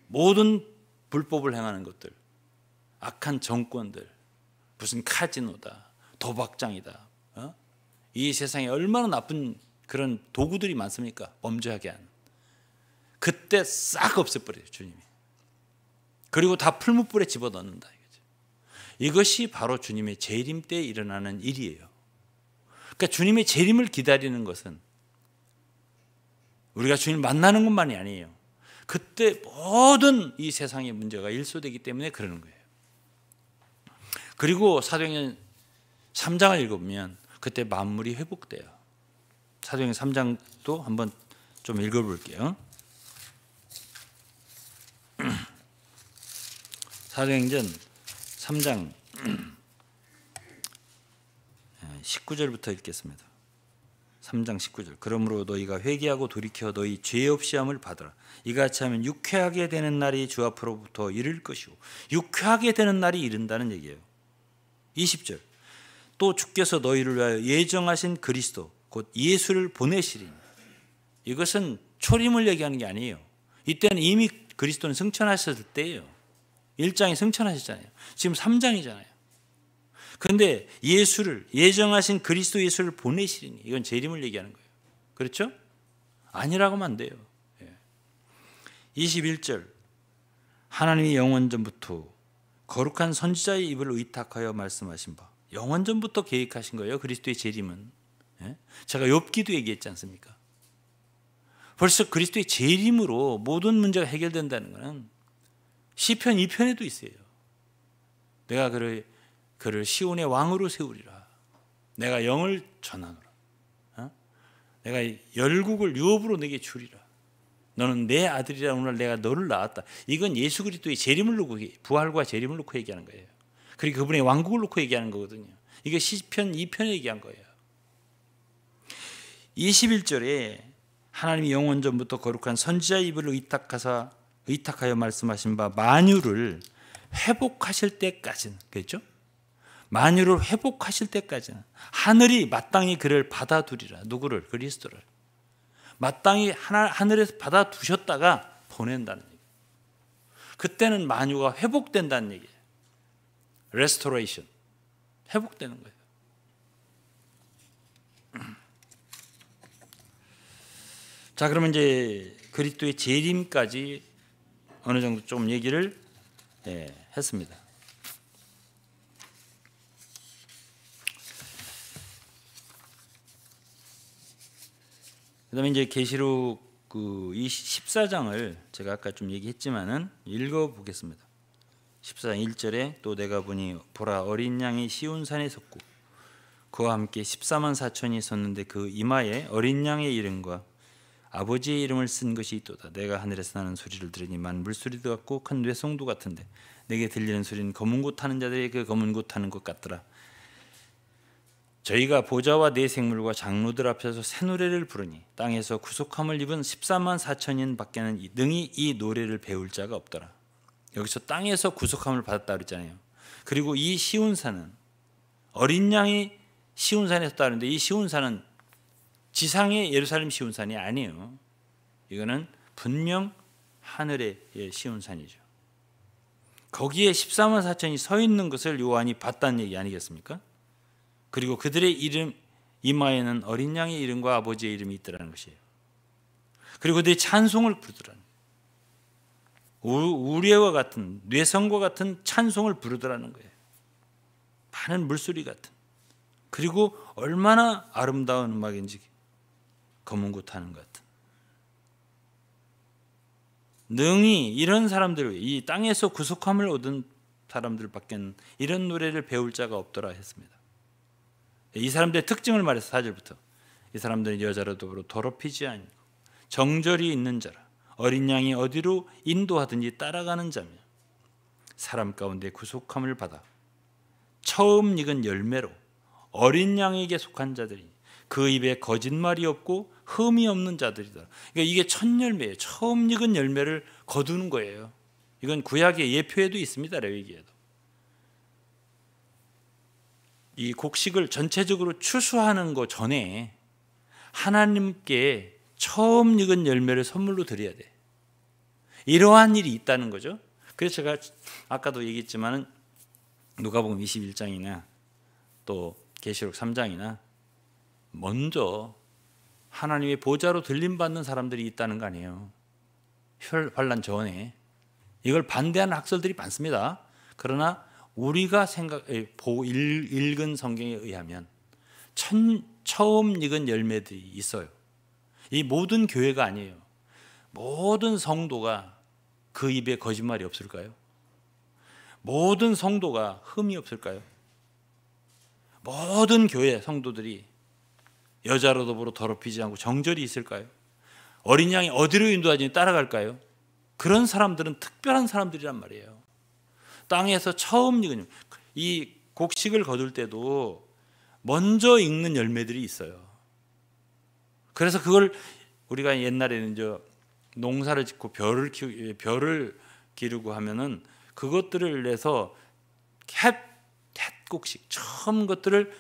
모든 불법을 행하는 것들, 악한 정권들, 무슨 카지노다, 도박장이다, 이 세상에 얼마나 나쁜 그런 도구들이 많습니까? 범죄하게 하는. 그때 싹 없애버려요, 주님이. 그리고 다 풀무불에 집어넣는다. 이것이 바로 주님의 재림 때 일어나는 일이에요. 그러니까 주님의 재림을 기다리는 것은 우리가 주님을 만나는 것만이 아니에요. 그때 모든 이 세상의 문제가 일소되기 때문에 그러는 거예요. 그리고 사도행전 3장을 읽어보면 그때 만물이 회복돼요. 사도행전 3장도 한번 좀 읽어볼게요. 사도행전 3장 19절부터 읽겠습니다. 3장 19절. 그러므로 너희가 회개하고 돌이켜 너희 죄 없이 함을 받으라. 이같이 하면 유쾌하게 되는 날이 주 앞으로부터 이를 것이고, 유쾌하게 되는 날이 이른다는 얘기예요. 20절. 또 주께서 너희를 위하여 예정하신 그리스도 곧 예수를 보내시리니. 이것은 초림을 얘기하는 게 아니에요. 이때는 이미 그리스도는 승천하셨을 때예요. 1장에 승천하셨잖아요. 지금 3장이잖아요. 그런데 예수를, 예정하신 그리스도 예수를 보내시리니, 이건 재림을 얘기하는 거예요. 그렇죠? 아니라고 하면 안 돼요. 21절. 하나님이 영원전부터 거룩한 선지자의 입을 의탁하여 말씀하신 바. 영원전부터 계획하신 거예요. 그리스도의 재림은. 제가 욥기도 얘기했지 않습니까? 벌써 그리스도의 재림으로 모든 문제가 해결된다는 것은 시편 2편에도 있어요. 내가 그를 시온의 왕으로 세우리라. 내가 영을 전하노라. 내가 열국을 유업으로 내게 주리라. 너는 내 아들이라. 오늘 내가 너를 낳았다. 이건 예수 그리스도의 재림을 놓고, 부활과 재림을 놓고 얘기하는 거예요. 그리고 그분의 왕국을 놓고 얘기하는 거거든요. 이게 시편 2편에 얘기한 거예요. 21절에 하나님이 영원전부터 거룩한 선지자의 입을 의탁하여 말씀하신 바 만유를 회복하실 때까지는, 그렇죠? 만유를 회복하실 때까지는 하늘이 마땅히 그를 받아두리라. 누구를? 그리스도를. 마땅히 하늘에서 받아두셨다가 보낸다는 얘기예요. 그때는 만유가 회복된다는 얘기예요. 레스토레이션. 회복되는 거예요. 자, 그러면 이제 그리스도의 재림까지 어느 정도 좀 얘기를 했습니다. 그다음에 이제 계시록 이 14장을 제가 아까 좀 얘기했지만은 읽어 보겠습니다. 14장 1절에 또 내가 보니 보라 어린 양이 시온산에 섰고 그와 함께 14만 4천이 섰는데 그 이마에 어린 양의 이름과 아버지의 이름을 쓴 것이 있도다. 내가 하늘에서 나는 소리를 들으니 만 물소리도 같고 큰 뇌성도 같은데 내게 들리는 소리는 검은 고 타는 자들이 그 검은 고 타는 것 같더라. 저희가 보좌와 네 생물과 장로들 앞에서 새 노래를 부르니 땅에서 구속함을 입은 14만 4천인 밖에는 능히 이 노래를 배울 자가 없더라. 여기서 땅에서 구속함을 받았다 그랬잖아요. 그리고 이 시온산은 어린 양이 시온산에 섰다는데 이 시온산은 지상의 예루살렘 시온산이 아니에요. 이거는 분명 하늘의 시온산이죠. 거기에 14만 4천이 서 있는 것을 요한이 봤다는 얘기 아니겠습니까? 그리고 그들의 이름 이마에는 어린 양의 이름과 아버지의 이름이 있더라는 것이에요. 그리고 그들이 찬송을 부르더라는 거예요. 우레와 같은 뇌성과 같은 찬송을 부르더라는 거예요. 많은 물소리 같은. 그리고 얼마나 아름다운 음악인지 검은 고 타는 것 같은. 능히 이런 사람들, 이 땅에서 구속함을 얻은 사람들밖에는 이런 노래를 배울 자가 없더라 했습니다. 이 사람들의 특징을 말해서 4절부터 이 사람들은 여자로 더럽히지 아니고 정절이 있는 자라 어린 양이 어디로 인도하든지 따라가는 자며 사람 가운데 구속함을 받아 처음 익은 열매로 어린 양에게 속한 자들이 그 입에 거짓말이 없고 흠이 없는 자들이다. 그러니까 이게 첫 열매예요. 처음 익은 열매를 거두는 거예요. 이건 구약의 예표에도 있습니다. 레위기에도. 이 곡식을 전체적으로 추수하는 것 전에 하나님께 처음 익은 열매를 선물로 드려야 돼. 이러한 일이 있다는 거죠. 그래서 제가 아까도 얘기했지만은 누가복음 21장이나 또 계시록 3장이나 먼저 하나님의 보좌로 들림받는 사람들이 있다는 거 아니에요. 혈환란 전에. 이걸 반대하는 학설들이 많습니다. 그러나 우리가 읽은 성경에 의하면 처음 익은 열매들이 있어요. 이 모든 교회가 아니에요. 모든 성도가 그 입에 거짓말이 없을까요? 모든 성도가 흠이 없을까요? 모든 교회 성도들이 여자로 더불어 더럽히지 않고 정절이 있을까요? 어린 양이 어디로 인도하지 따라갈까요? 그런 사람들은 특별한 사람들이란 말이에요. 땅에서 처음 익은 이 곡식을 거둘 때도 먼저 익는 열매들이 있어요. 그래서 그걸 우리가 옛날에는 이제 농사를 짓고 벼를 기르고 하면은 그것들을 내서 햇곡식 처음 것들을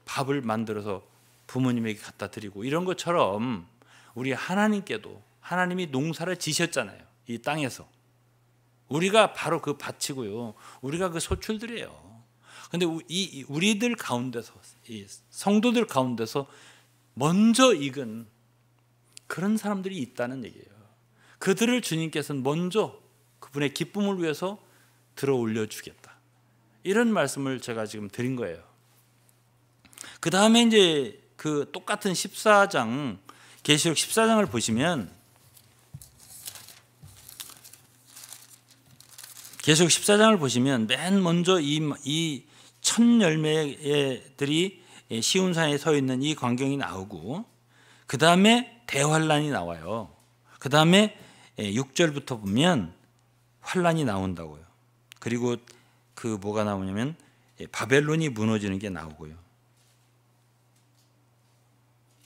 밥을 만들어서 부모님에게 갖다 드리고 이런 것처럼 우리 하나님께도 하나님이 농사를 지셨잖아요. 이 땅에서. 우리가 바로 그 밭이고요. 우리가 그 소출들이에요. 그런데 우리들 가운데서 이 성도들 가운데서 먼저 익은 그런 사람들이 있다는 얘기예요. 그들을 주님께서는 먼저 그분의 기쁨을 위해서 들어 올려주겠다. 이런 말씀을 제가 지금 드린 거예요. 그 다음에 이제 그 똑같은 14장, 계시록 14장을 보시면 계시록 14장을 보시면 맨 먼저 이 첫 열매들이 시온산에 서 있는 이 광경이 나오고 그 다음에 대환란이 나와요. 그 다음에 6절부터 보면 환란이 나온다고요. 그리고 그 뭐가 나오냐면 바벨론이 무너지는 게 나오고요.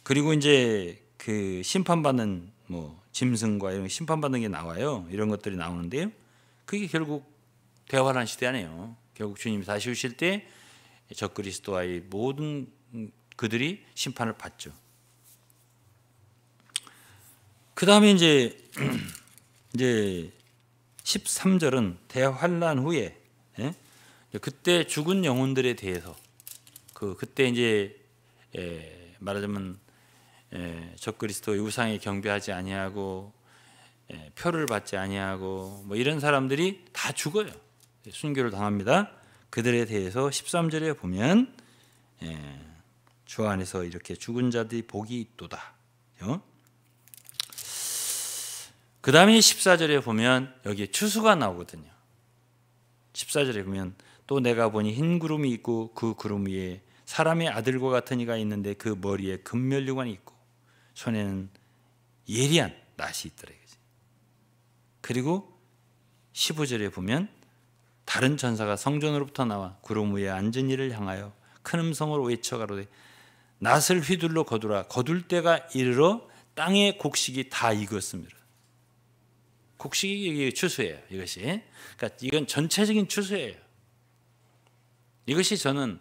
그리고 이제 그 심판받는 뭐 짐승과 이런 심판받는 게 나와요. 이런 것들이 나오는데요. 그게 결국 대환란 시대 아니에요. 결국 주님이 다시 오실 때 적그리스도와의 모든 그들이 심판을 받죠. 그 다음에 이제 13절은 대환란 후에 그때 죽은 영혼들에 대해서 그때 이제 말하자면 적그리스도의 우상에 경배하지 아니하고 표를 받지 아니하고 뭐 이런 사람들이 다 죽어요. 순교를 당합니다. 그들에 대해서 13절에 보면 주 안에서 이렇게 죽은 자들이 복이 있도다. 그 다음에 14절에 보면 여기에 추수가 나오거든요. 14절에 보면 또 내가 보니 흰 구름이 있고 그 구름 위에 사람의 아들과 같은 이가 있는데 그 머리에 금면류관이 있고 손에는 예리한 낫이 있더라 이거지. 그리고 15절에 보면 다른 전사가 성전으로부터 나와 구름 위에 앉은 이를 향하여 큰 음성으로 외쳐가로되 낫을 휘둘러 거두라. 거둘 때가 이르러 땅의 곡식이 다 익었습니다. 곡식이 추수예요. 이것이. 그러니까 이건 전체적인 추수예요. 이것이 저는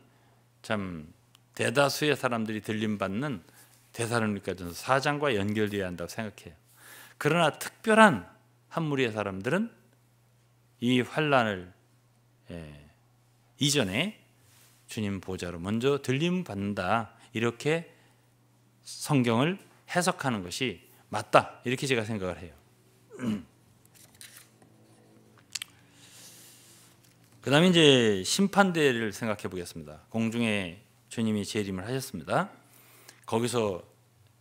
참 대다수의 사람들이 들림받는 데살로니가전서 4장과 연결되어야 한다고 생각해요. 그러나 특별한 한 무리의 사람들은 이 환난을 이전에 주님 보좌로 먼저 들림받는다, 이렇게 성경을 해석하는 것이 맞다, 이렇게 제가 생각을 해요. 그 다음에 이제 심판대를 생각해 보겠습니다. 공중에 주님이 재림을 하셨습니다. 거기서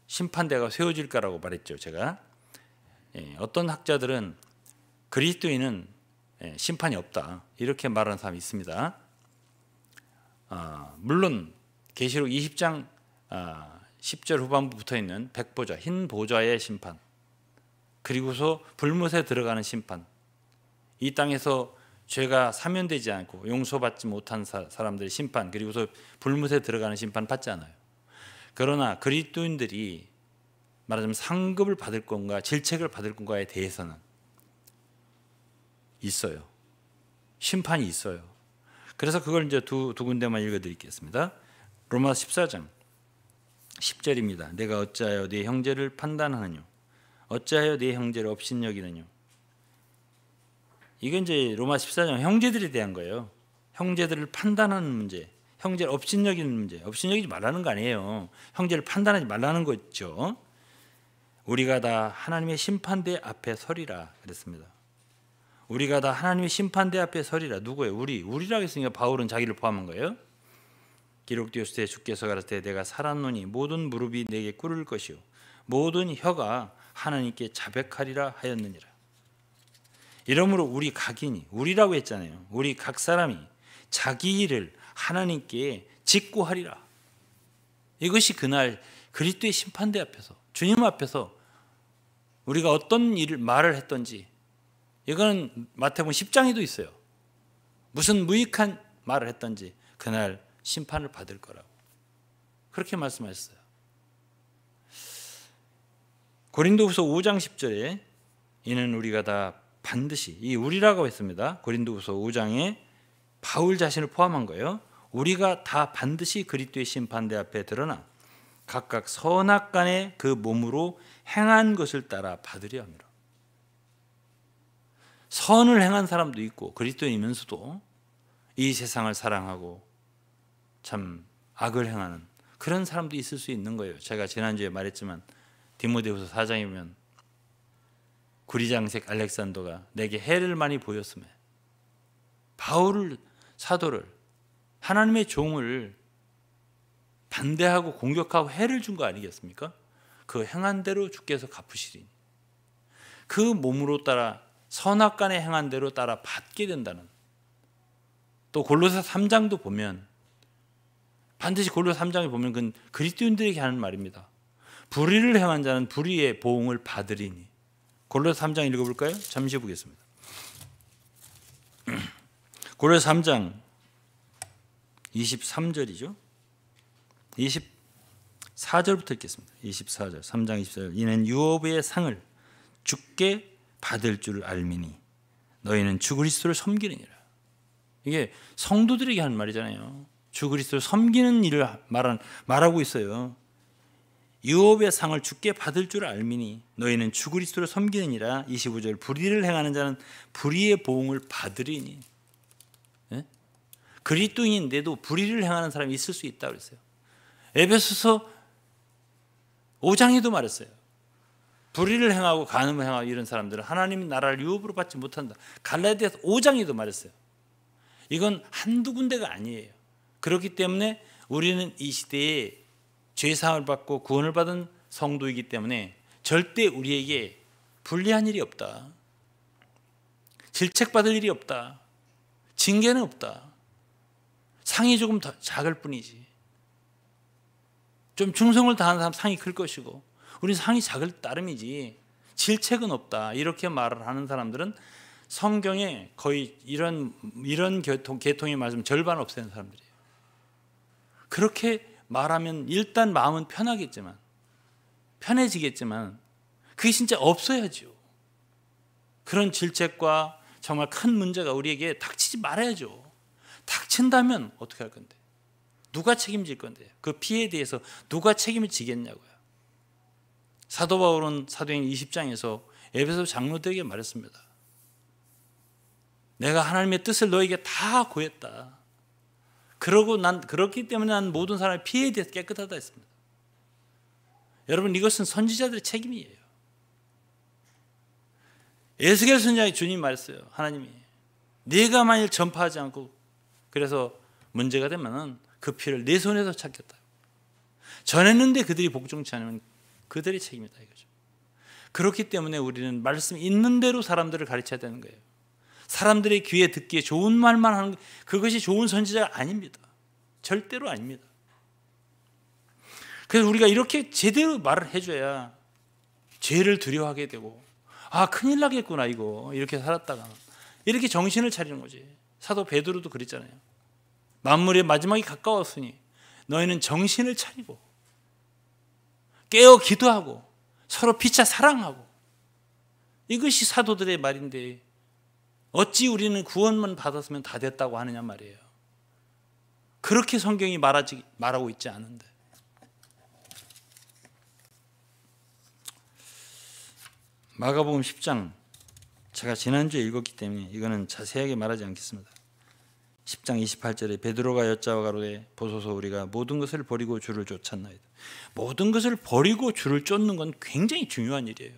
심판대가 세워질 거라고 말했죠. 제가 어떤 학자들은 그리스도인은 심판이 없다, 이렇게 말하는 사람이 있습니다. 물론 계시록 20장 10절 후반부 붙어있는 백보좌, 흰 보좌의 심판, 그리고서 불못에 들어가는 심판, 이 땅에서 죄가 사면되지 않고 용서받지 못한 사람들의 심판, 그리고서 불못에 들어가는 심판 받지 않아요. 그러나 그리스도인들이 말하자면 상급을 받을 건가 질책을 받을 건가에 대해서는 있어요. 심판이 있어요. 그래서 그걸 이제 두 군데만 읽어드리겠습니다. 로마 14장 10절입니다. 내가 어찌하여 네 형제를 판단하느냐, 어찌하여 네 형제를 업신여기느냐. 이건 이제 로마 14장 형제들에 대한 거예요. 형제들을 판단하는 문제, 형제를 업신여기는 문제. 업신여기지 말라는 거 아니에요. 형제를 판단하지 말라는 거죠. 우리가 다 하나님의 심판대 앞에 서리라 그랬습니다. 우리가 다 하나님의 심판대 앞에 서리라. 누구예요? 우리라고 했으니까 바울은 자기를 포함한 거예요. 기록되었을 때 주께서 가라사대 내가 살았노니 모든 무릎이 내게 꿇을 것이요 모든 혀가 하나님께 자백하리라 하였느니라. 이러므로 우리 각인이, 우리라고 했잖아요. 우리 각 사람이 자기 일을 하나님께 직고하리라. 이것이 그날 그리스도의 심판대 앞에서, 주님 앞에서 우리가 어떤 일을 말을 했던지, 이거는 마태복음 10장에도 있어요. 무슨 무익한 말을 했던지 그날 심판을 받을 거라고 그렇게 말씀하셨어요. 고린도후서 5장 10절에 이는 우리가 다 반드시, 이 우리라고 했습니다. 고린도후서 5장에 바울 자신을 포함한 거예요. 우리가 다 반드시 그리스도의 심판대 앞에 드러나 각각 선악간에 그 몸으로 행한 것을 따라 받으려 함이라. 선을 행한 사람도 있고 그리스도인이면서도 이 세상을 사랑하고 참 악을 행하는 그런 사람도 있을 수 있는 거예요. 제가 지난주에 말했지만 디모데후서 4장에 보면 구리장색 알렉산더가 내게 해를 많이 보였으며 바울을, 사도를, 하나님의 종을 반대하고 공격하고 해를 준 거 아니겠습니까? 그 행한 대로 주께서 갚으시리니 그 몸으로 따라 선악간에 행한 대로 따라 받게 된다는. 또 골로새 3장도 보면 반드시 골로새 3장에 보면 그건 그리스도인들에게 하는 말입니다. 불의를 행한 자는 불의의 보응을 받으리니. 골로새 3장 읽어볼까요? 잠시 보겠습니다. 골로새 3장 23절이죠. 24절부터 읽겠습니다. 24절, 3장 24절. 이는 유업의 상을 주께 받을 줄 알미니 너희는 주 그리스도를 섬기느니라. 이게 성도들에게 하는 말이잖아요. 주 그리스도를 섬기는 일을 말하고 있어요. 유업의 상을 주께 받을 줄 알미니 너희는 주 그리스도를 섬기느니라. 25절 불의를 행하는 자는 불의의 보응을 받으리니. 예? 그리스도인인데도 불의를 행하는 사람이 있을 수 있다고 그랬어요. 에베소서 5장에도 말했어요. 불의를 행하고 간음을 행하고 이런 사람들은 하나님 나라를 유업으로 받지 못한다. 갈라디아서 5장에도 말했어요. 이건 한두 군데가 아니에요. 그렇기 때문에 우리는 이 시대에 죄사함을 받고 구원을 받은 성도이기 때문에 절대 우리에게 불리한 일이 없다. 질책받을 일이 없다. 징계는 없다. 상이 조금 더 작을 뿐이지. 좀 충성을 다하는 사람 상이 클 것이고 우리는 상이 작을 따름이지 질책은 없다. 이렇게 말을 하는 사람들은 성경에 거의 이런 계통의 말씀 절반 없애는 사람들이에요. 그렇게 말하면 일단 마음은 편해지겠지만 그게 진짜 없어야죠. 그런 질책과 정말 큰 문제가 우리에게 닥치지 말아야죠. 닥친다면 어떻게 할 건데? 누가 책임질 건데? 그 피해에 대해서 누가 책임을 지겠냐고요. 사도 바울은 사도행전 20장에서 에베소 장로들에게 말했습니다. 내가 하나님의 뜻을 너에게 다 고했다. 그렇기 때문에 난 모든 사람의 피해에 대해서 깨끗하다 했습니다. 여러분, 이것은 선지자들의 책임이에요. 에스겔 선지자에게 주님이 말했어요. 하나님이 네가 만일 전파하지 않고 그래서 문제가 되면은 그 피를 내 손에서 찾겠다. 전했는데 그들이 복종치 않으면 그들의 책임이다 이거죠. 그렇기 때문에 우리는 말씀 있는 대로 사람들을 가르쳐야 되는 거예요. 사람들의 귀에 듣기에 좋은 말만 하는 것, 그것이 좋은 선지자가 아닙니다. 절대로 아닙니다. 그래서 우리가 이렇게 제대로 말을 해줘야 죄를 두려워하게 되고, 아 큰일 나겠구나 이거 이렇게 살았다가 이렇게 정신을 차리는 거지. 사도 베드로도 그랬잖아요. 만물의 마지막이 가까웠으니 너희는 정신을 차리고 깨어 기도하고 서로 피차 사랑하고, 이것이 사도들의 말인데 어찌 우리는 구원만 받았으면 다 됐다고 하느냐 말이에요. 그렇게 성경이 말하고 있지 않은데. 마가복음 10장 제가 지난주에 읽었기 때문에 이거는 자세하게 말하지 않겠습니다. 10장 28절에 베드로가 여짜와 가로되 보소서 우리가 모든 것을 버리고 주를 쫓았나이다. 모든 것을 버리고 주를 쫓는 건 굉장히 중요한 일이에요.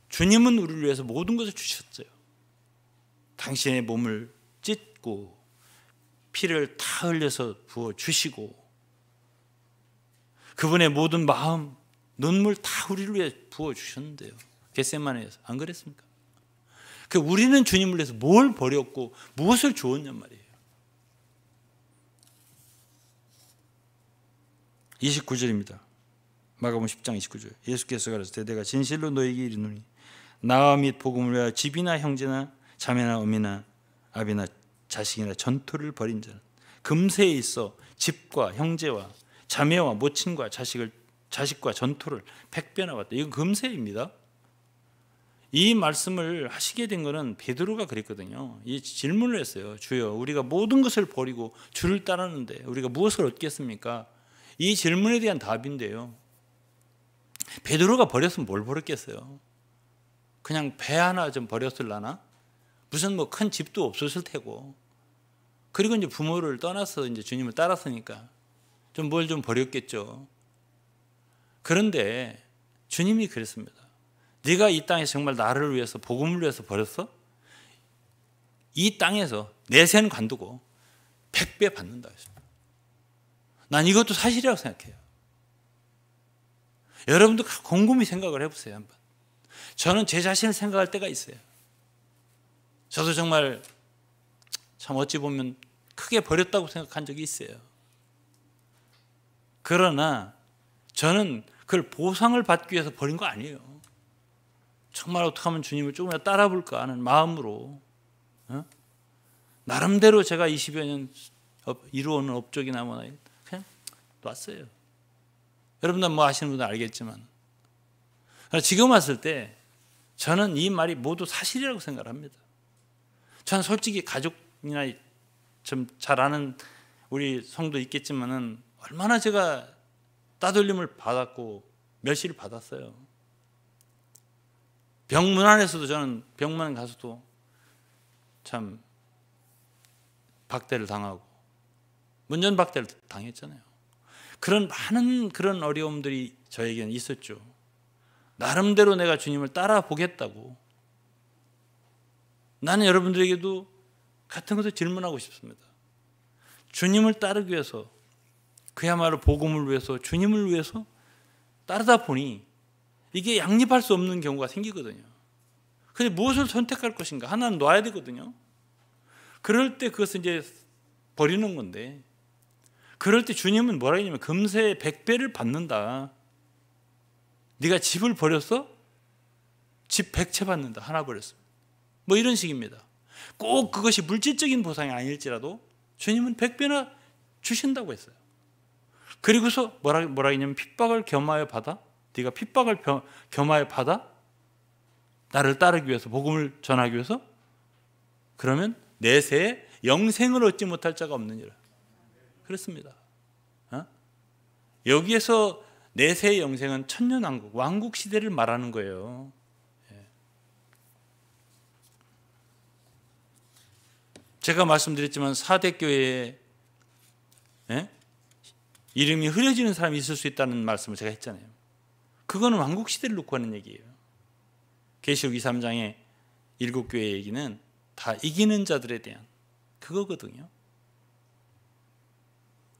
주님은 우리를 위해서 모든 것을 주셨어요. 당신의 몸을 찢고 피를 다 흘려서 부어주시고 그분의 모든 마음, 눈물 다 우리를 위해 부어주셨는데요. 겟세마네에서 안 그랬습니까? 우리는 주님을 위해서 뭘 버렸고 무엇을 주었냔 말이에요. 29절입니다. 마가복음 10장 29절. 예수께서 가라사대 내가 진실로 너에게 이르노니 나와 및 복음을 위하여 집이나 형제나 자매나 어미나 아비나 자식이나 전토를 벌인 자는 금세에 있어 집과 형제와 자매와 모친과 자식과 전토를 100배나 받다. 이건 금세입니다. 이 말씀을 하시게 된 것은 베드로가 그랬거든요. 이 질문을 했어요. 주여, 우리가 모든 것을 버리고 주를 따르는데 우리가 무엇을 얻겠습니까? 이 질문에 대한 답인데요. 베드로가 버렸으면 뭘 버렸겠어요? 그냥 배 하나 좀 버렸을라나? 무슨 뭐 큰 집도 없었을 테고. 그리고 이제 부모를 떠나서 이제 주님을 따랐으니까 좀 뭘 좀 버렸겠죠. 그런데 주님이 그랬습니다. 네가 이 땅에서 정말 나를 위해서 복음을 위해서 버렸어? 이 땅에서 내세는 관두고 100배 받는다. 난 이것도 사실이라고 생각해요. 여러분도 곰곰이 생각을 해보세요. 한번. 저는 제 자신을 생각할 때가 있어요. 저도 정말 참 어찌 보면 크게 버렸다고 생각한 적이 있어요. 그러나 저는 그걸 보상을 받기 위해서 버린 거 아니에요. 정말 어떻게 하면 주님을 조금이라도 따라볼까 하는 마음으로 나름대로 제가 20여 년 이루어오는 업적이나 뭐나 그냥 놨어요. 여러분들 뭐 아시는 분들 알겠지만 지금 왔을 때 저는 이 말이 모두 사실이라고 생각을 합니다. 저는 솔직히 가족이나 좀 잘 아는 우리 성도 있겠지만은 얼마나 제가 따돌림을 받았고 멸시를 받았어요. 병문 안에서도 저는 병문 가서도 참 박대를 당하고 문전 박대를 당했잖아요. 그런 많은 그런 어려움들이 저에게는 있었죠. 나름대로 내가 주님을 따라 보겠다고. 나는 여러분들에게도 같은 것을 질문하고 싶습니다. 주님을 따르기 위해서, 그야말로 복음을 위해서, 주님을 위해서 따르다 보니 이게 양립할 수 없는 경우가 생기거든요. 그래서 무엇을 선택할 것인가 하나는 놔야 되거든요. 그럴 때 그것을 이제 버리는 건데, 그럴 때 주님은 뭐라 했냐면 금세 100배를 받는다. 네가 집을 버렸어? 집 100채 받는다. 하나 버렸어. 뭐 이런 식입니다. 꼭 그것이 물질적인 보상이 아닐지라도 주님은 100배나 주신다고 했어요. 그리고서 뭐라 했냐면 핍박을 겸하여 받아? 네가 핍박을 겸하여 받아? 나를 따르기 위해서, 복음을 전하기 위해서? 그러면 내세에 영생을 얻지 못할 자가 없느니라. 그렇습니다. 여기에서 내세의 영생은 천년왕국, 왕국 시대를 말하는 거예요. 제가 말씀드렸지만 사대교회에 이름이 흐려지는 사람이 있을 수 있다는 말씀을 제가 했잖아요. 그거는 왕국 시대를 놓고 하는 얘기예요. 계시록 2, 3장의 7교회 얘기는 다 이기는 자들에 대한 그거거든요.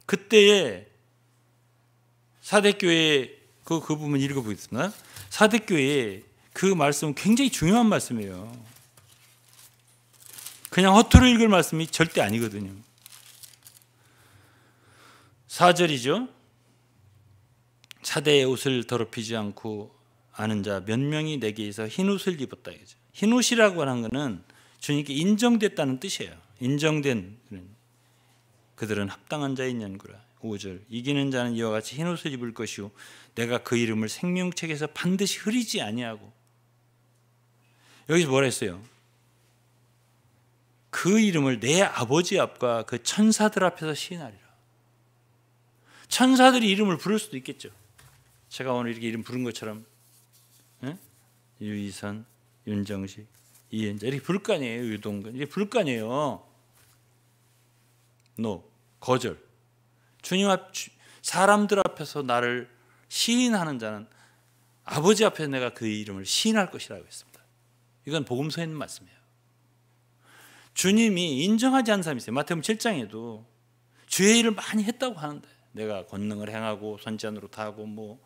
그때에 사대교회 그 부분 읽어보겠습니다. 사대교회의 그 말씀은 굉장히 중요한 말씀이에요. 그냥 허투루 읽을 말씀이 절대 아니거든요. 4절이죠. 사대의 옷을 더럽히지 않고 아는 자 몇 명이 내게서 흰옷을 입었다. 흰옷이라고 하는 것은 주님께 인정됐다는 뜻이에요. 인정된 그들은 합당한 자인 연구라. 5절 이기는 자는 이와 같이 흰옷을 입을 것이요 내가 그 이름을 생명책에서 반드시 흐리지 아니하고. 여기서 뭐라 했어요? 그 이름을 내 아버지 앞과 그 천사들 앞에서 시인하리라. 천사들이 이름을 부를 수도 있겠죠. 제가 오늘 이렇게 이름 부른 것처럼 유이선, 윤정식, 이현자 이렇게 부를 거 아니에요. 유동근 이렇게 부를 거 아니에요. 거절. 주님 앞 사람들 앞에서 나를 시인하는 자는 아버지 앞에서 내가 그 이름을 시인할 것이라고 했습니다. 이건 복음서에 있는 말씀이에요. 주님이 인정하지 않는 사람이 있어요. 마태복음 7장에도 주의 일을 많이 했다고 하는데 내가 권능을 행하고 선지자노릇 하고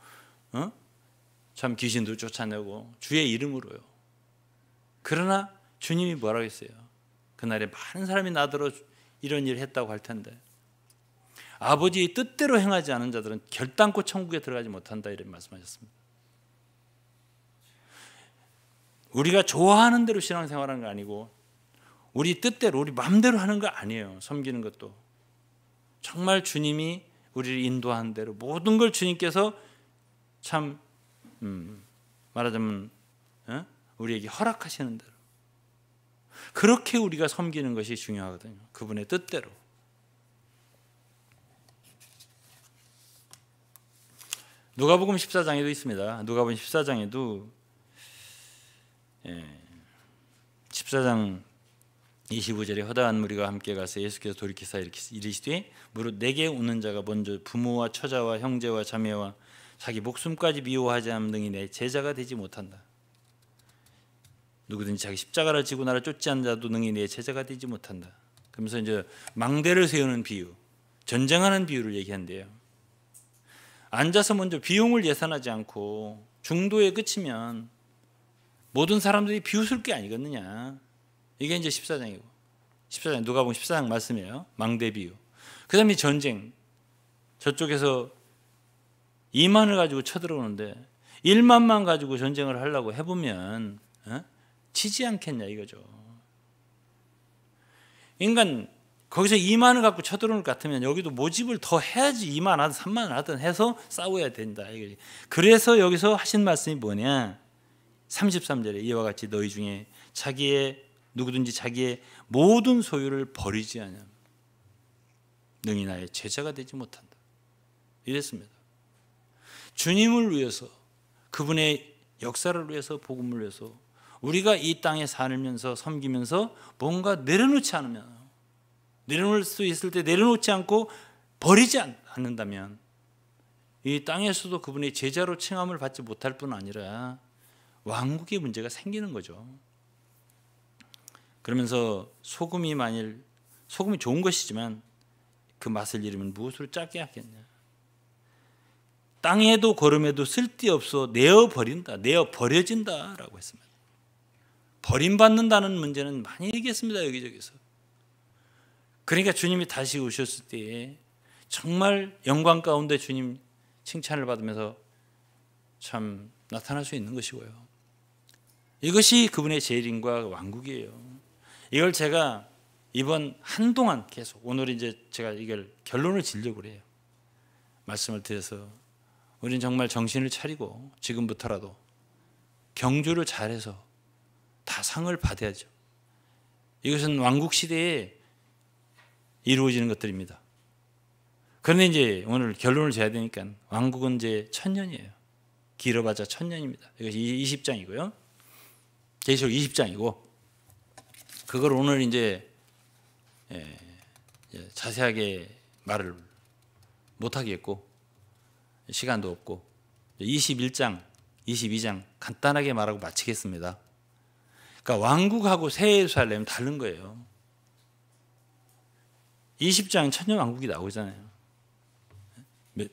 참 귀신도 쫓아내고 주의 이름으로요. 그러나 주님이 뭐라고 했어요? 그날에 많은 사람이 나더러 이런 일을 했다고 할 텐데 아버지의 뜻대로 행하지 않은 자들은 결단코 천국에 들어가지 못한다 이런 말씀하셨습니다. 우리가 좋아하는 대로 신앙생활하는 거 아니고 우리 뜻대로 우리 마음대로 하는 거 아니에요. 섬기는 것도 정말 주님이 우리를 인도하는 대로 모든 걸 주님께서 참 말하자면 우리에게 허락하시는 대로 그렇게 우리가 섬기는 것이 중요하거든요. 그분의 뜻대로. 누가복음 14장에도 있습니다. 누가복음 14장에도 14장 25절에 허다한 무리가 함께 가서 예수께서 돌이키사 이르시되 무릇 내게 오는 자가 먼저 부모와 처자와 형제와 자매와 자기 목숨까지 미워하지 않는 등이 내 제자가 되지 못한다. 누구든지 자기 십자가를 지고 나를 쫓지 않는 자도 능히 내 제자가 되지 못한다. 그러면서 이제 망대를 세우는 비유, 전쟁하는 비유를 얘기한대요. 앉아서 먼저 비용을 예산하지 않고 중도에 그치면 모든 사람들이 비웃을 게 아니겠느냐. 이게 이제 14장이고 14장 누가복음 14장 말씀이에요. 망대 비유. 그 다음에 전쟁. 저쪽에서 2만을 가지고 쳐들어오는데 1만만 가지고 전쟁을 하려고 해보면 치지 않겠냐 이거죠. 인간 거기서 2만을 갖고 쳐들어올 것 같으면 여기도 모집을 더 해야지 2만 하든 3만 하든 해서 싸워야 된다. 그래서 여기서 하신 말씀이 뭐냐. 33절에 이와 같이 너희 중에 누구든지 자기의 모든 소유를 버리지 않으면 능히 나의 제자가 되지 못한다. 이랬습니다. 주님을 위해서 그분의 역사를 위해서 복음을 위해서 우리가 이 땅에 살면서 섬기면서 뭔가 내려놓지 않으면 내려놓을 수 있을 때 내려놓지 않고 버리지 않는다면 이 땅에서도 그분의 제자로 칭함을 받지 못할 뿐 아니라 왕국의 문제가 생기는 거죠. 그러면서 소금이 좋은 것이지만 그 맛을 잃으면 무엇으로 짜게 하겠냐. 땅에도 걸음에도 쓸데없어 내어 버려진다라고 했습니다. 버림받는다는 문제는 많이 얘기했습니다. 여기저기서. 그러니까 주님이 다시 오셨을 때 정말 영광 가운데 주님 칭찬을 받으면서 참 나타날 수 있는 것이고요. 이것이 그분의 재림과 왕국이에요. 이걸 제가 이번 한동안 계속, 오늘 이제 제가 이걸 결론을 지려고 그래요. 말씀을 드려서 우리는 정말 정신을 차리고 지금부터라도 경주를 잘해서 다 상을 받아야죠. 이것은 왕국 시대에 이루어지는 것들입니다. 그런데 이제 오늘 결론을 지어야 되니까 왕국은 이제 1000년이에요. 길어봤자 1000년입니다. 이것이 20장이고요. 계시록 20장이고, 그걸 오늘 이제 자세하게 말을 못하겠고 시간도 없고 21장, 22장 간단하게 말하고 마치겠습니다. 그러니까 왕국하고 새 예루살렘은 다른 거예요. 20장 천년 왕국이 나오잖아요.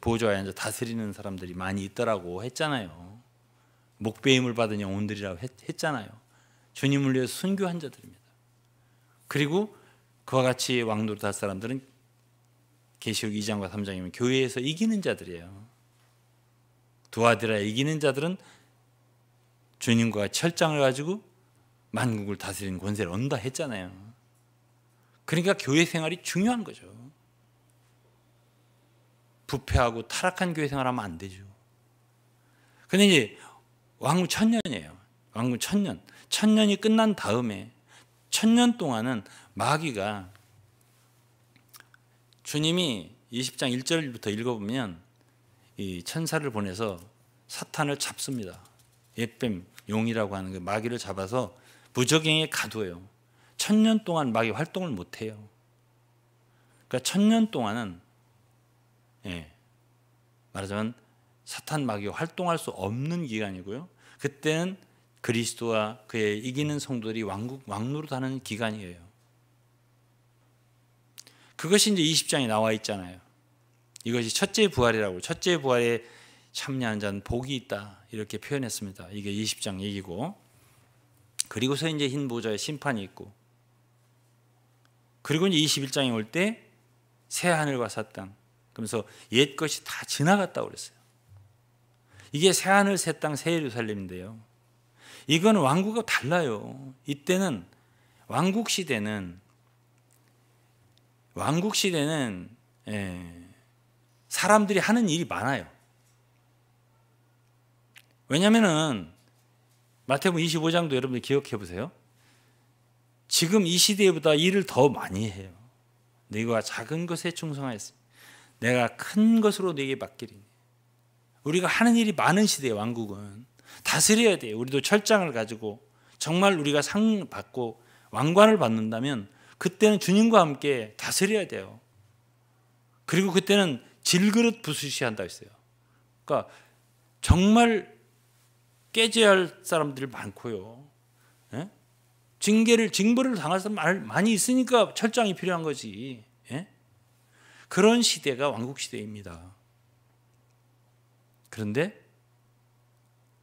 보좌에 앉아 다스리는 사람들이 많이 있더라고 했잖아요. 목배임을 받은 영혼들이라고 했잖아요. 주님을 위해서 순교한 자들입니다. 그리고 그와 같이 왕노릇 할 사람들은 계시록 2장과 3장이면 교회에서 이기는 자들이에요. 두아디라에 이기는 자들은 주님과 철장을 가지고 만국을 다스리는 권세를 얻는다 했잖아요. 그러니까 교회 생활이 중요한 거죠. 부패하고 타락한 교회 생활하면 안 되죠. 근데 이제 왕국 1000년이에요. 왕국 1000년. 1000년이 끝난 다음에 1000년 동안은 마귀가, 주님이 20장 1절부터 읽어보면 이 천사를 보내서 사탄을 잡습니다. 옛뱀, 용이라고 하는 그 마귀를 잡아서 무적행에 가두어요. 1000년 동안 마귀 활동을 못해요. 그러니까 1000년 동안은 말하자면 사탄 마귀가 활동할 수 없는 기간이고요. 그때는 그리스도와 그의 이기는 성도들이 왕노릇하는 기간이에요. 그것이 이제 20장에 나와 있잖아요. 이것이 첫째 부활이라고, 첫째 부활에 참여한 자는 복이 있다 이렇게 표현했습니다. 이게 20장 얘기고, 그리고서 이제 흰 보좌에 심판이 있고, 그리고 이제 21장에 올 때 새 하늘과 새 땅, 그러면서 옛 것이 다 지나갔다고 그랬어요. 이게 새 하늘, 새 땅, 새 예루살렘인데요. 이건 왕국과 달라요. 이때는 왕국 시대는 사람들이 하는 일이 많아요. 왜냐하면은 마태복음 25장도 여러분들 기억해 보세요. 지금 이 시대보다 일을 더 많이 해요. 네가 작은 것에 충성하였으니 내가 큰 것으로 네게 맡기리니. 우리가 하는 일이 많은 시대예요. 왕국은 다스려야 돼요. 우리도 철장을 가지고 정말 우리가 상 받고 왕관을 받는다면 그때는 주님과 함께 다스려야 돼요. 그리고 그때는 질그릇 부수시 한다고 했어요. 그러니까 정말 깨져야 할 사람들이 많고요. 징벌을 당할 사람 많이 있으니까 철장이 필요한 거지. 그런 시대가 왕국 시대입니다. 그런데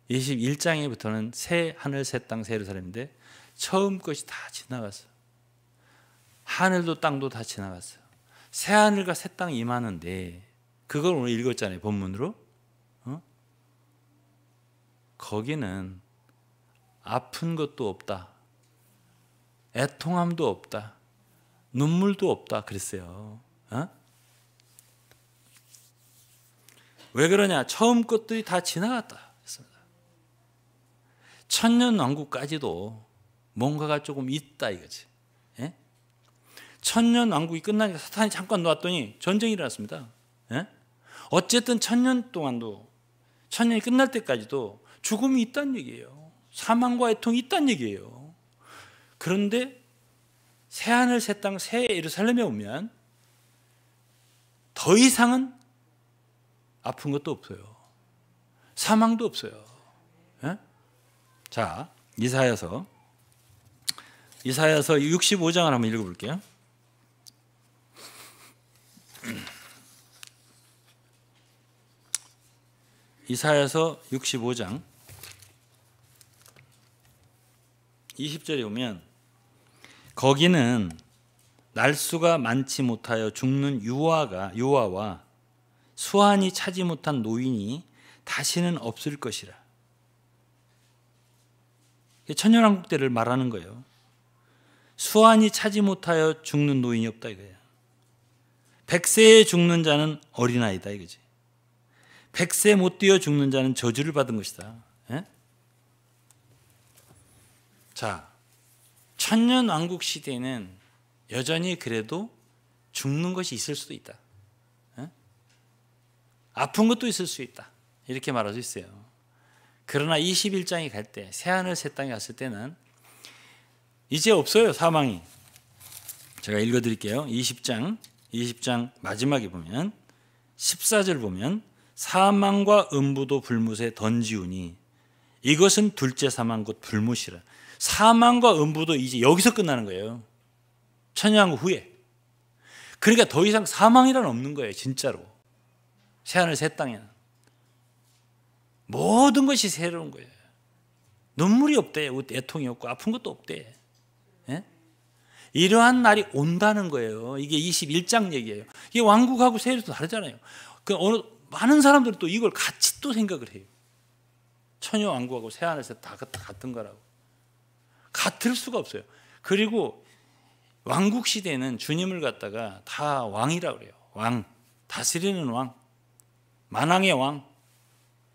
21장에부터는 새 하늘, 새 땅, 새 예루살렘인데 처음 것이 다 지나갔어요. 하늘도 땅도 다 지나갔어요. 새 하늘과 새 땅이 임하는데, 그걸 오늘 읽었잖아요. 본문으로. 거기는 아픈 것도 없다, 애통함도 없다, 눈물도 없다 그랬어요. 왜 그러냐? 처음 것들이 다 지나갔다 했습니다. 1000년 왕국까지도 뭔가가 조금 있다 이거지. 1000년 왕국이 끝나니까 사탄이 잠깐 놓았더니 전쟁이 일어났습니다. 어쨌든 1000년 동안도, 1000년이 끝날 때까지도 죽음이 있다는 얘기예요. 사망과 애통이 있다는 얘기예요. 그런데 새 하늘, 새 땅, 새 예루살렘에 오면 더 이상은 아픈 것도 없어요. 사망도 없어요. 자, 이사야서 65장을 한번 읽어볼게요. 이사야서 65장 20절에 오면, 거기는 날수가 많지 못하여 죽는 유아와 수완이 차지 못한 노인이 다시는 없을 것이라. 천년왕국 때를 말하는 거예요. 수완이 차지 못하여 죽는 노인이 없다 이거예요. 100세에 죽는 자는 어린아이다 이거지. 100세 못 뛰어 죽는 자는 저주를 받은 것이다. 예? 자, 천년왕국 시대에는 여전히 그래도 죽는 것이 있을 수도 있다. 예? 아픈 것도 있을 수 있다. 이렇게 말할 수 있어요. 그러나 21장이 갈 때, 새하늘 새 땅에 갔을 때는 이제 없어요, 사망이. 제가 읽어드릴게요. 20장 마지막에 보면 14절 보면 사망과 음부도 불못에 던지우니 이것은 둘째 사망 곧 불못이라. 사망과 음부도 이제 여기서 끝나는 거예요. 천년왕국 후에. 그러니까 더 이상 사망이란 없는 거예요, 진짜로. 새하늘 새 땅에는 모든 것이 새로운 거예요. 눈물이 없대, 애통이 없고 아픈 것도 없대. 예? 이러한 날이 온다는 거예요. 이게 21장 얘기예요. 이게 왕국하고 세례도 다르잖아요. 많은 사람들은 또 이걸 같이 또 생각을 해요. 천년왕국하고 새하늘 새 다 같은 거라고. 같을 수가 없어요. 그리고 왕국 시대는 주님을 갖다가 다 왕이라고 그래요. 왕, 다스리는 왕, 만왕의 왕,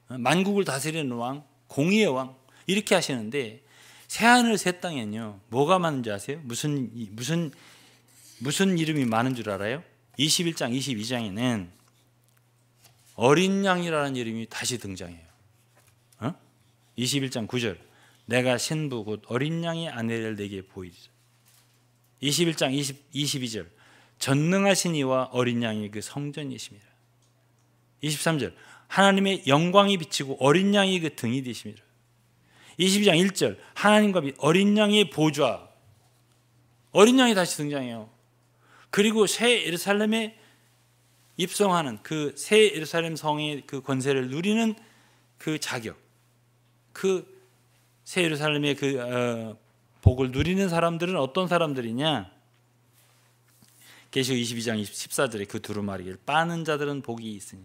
만국을 다스리는 왕, 공의의 왕 이렇게 하시는데 새하늘 새 땅에는요 뭐가 많은지 아세요? 무슨 이름이 많은 줄 알아요? 21장, 22장에는 어린 양이라는 이름이 다시 등장해요. 21장 9절 내가 신부 곧 어린 양의 아내를 내게 보이리라. 21장 22절 전능하신 이와 어린 양이 그 성전이십니다. 23절 하나님의 영광이 비치고 어린 양이 그 등이 되십니다. 22장 1절 하나님과 어린 양의 보좌, 어린 양이 다시 등장해요. 그리고 새 예루살렘에 입성하는 그 새 예루살렘 성의 그 권세를 누리는 그 자격, 그 새 예루살렘의 그 복을 누리는 사람들은 어떤 사람들이냐? 계시록 22장 14절에 그 두루마리를 빠는 자들은 복이 있으니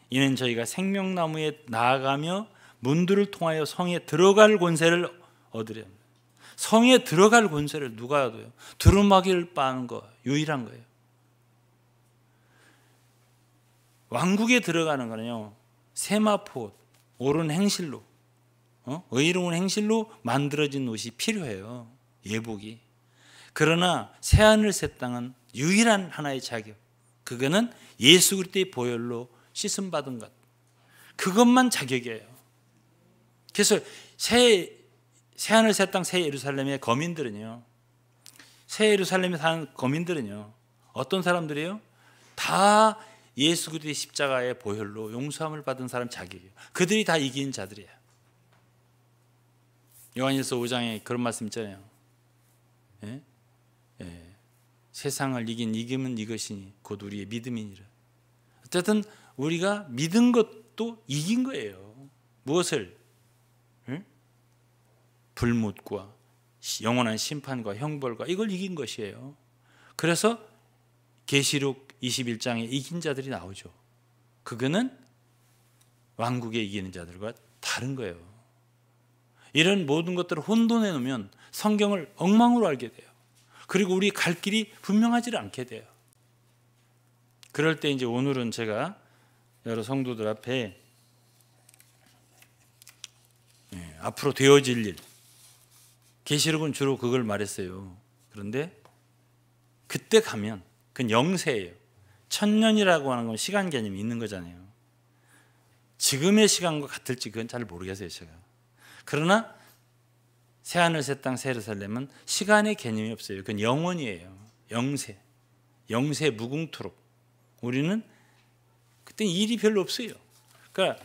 이는 저희가 생명나무에 나아가며 문들을 통하여 성에 들어갈 권세를 얻으려 합니다. 성에 들어갈 권세를 누가 얻어요? 두루마기를 빠는 거 유일한 거예요. 왕국에 들어가는 거는요 세마포 옳은 행실로 의로운 행실로 만들어진 옷이 필요해요. 예복이. 그러나 새하늘 새 땅은 유일한 하나의 자격, 그거는 예수 그리스도의 보혈로 씻음 받은 것, 그것만 자격이에요. 그래서 새하늘 새 땅 새 예루살렘의 거민들은요, 새 예루살렘에 사는 거민들은요 어떤 사람들이에요? 다 예수 그리스도의 십자가의 보혈로 용서함을 받은 사람 자격이에요. 그들이 다 이긴 자들이에요. 요한일서 5장에 그런 말씀 있잖아요. 예? 예. 세상을 이긴 이김은 이것이니 곧 우리의 믿음이니라. 어쨌든 우리가 믿은 것도 이긴 거예요. 무엇을? 응? 불못과 영원한 심판과 형벌과 이걸 이긴 것이에요. 그래서 계시록 21장에 이긴 자들이 나오죠. 그거는 왕국에 이기는 자들과 다른 거예요. 이런 모든 것들을 혼돈해 놓으면 성경을 엉망으로 알게 돼요. 그리고 우리 갈 길이 분명하지 않게 돼요. 그럴 때 이제 오늘은 제가 여러 성도들 앞에 앞으로 되어질 일, 계시록은 주로 그걸 말했어요. 그런데 그때 가면 그건 영세예요. 천년이라고 하는 건 시간 개념이 있는 거잖아요. 지금의 시간과 같을지 그건 잘 모르겠어요, 제가. 그러나 새하늘 새 땅 새 예루살렘은 시간의 개념이 없어요. 그건 영원이에요. 영세. 영세 무궁토록. 우리는 그때 일이 별로 없어요. 그러니까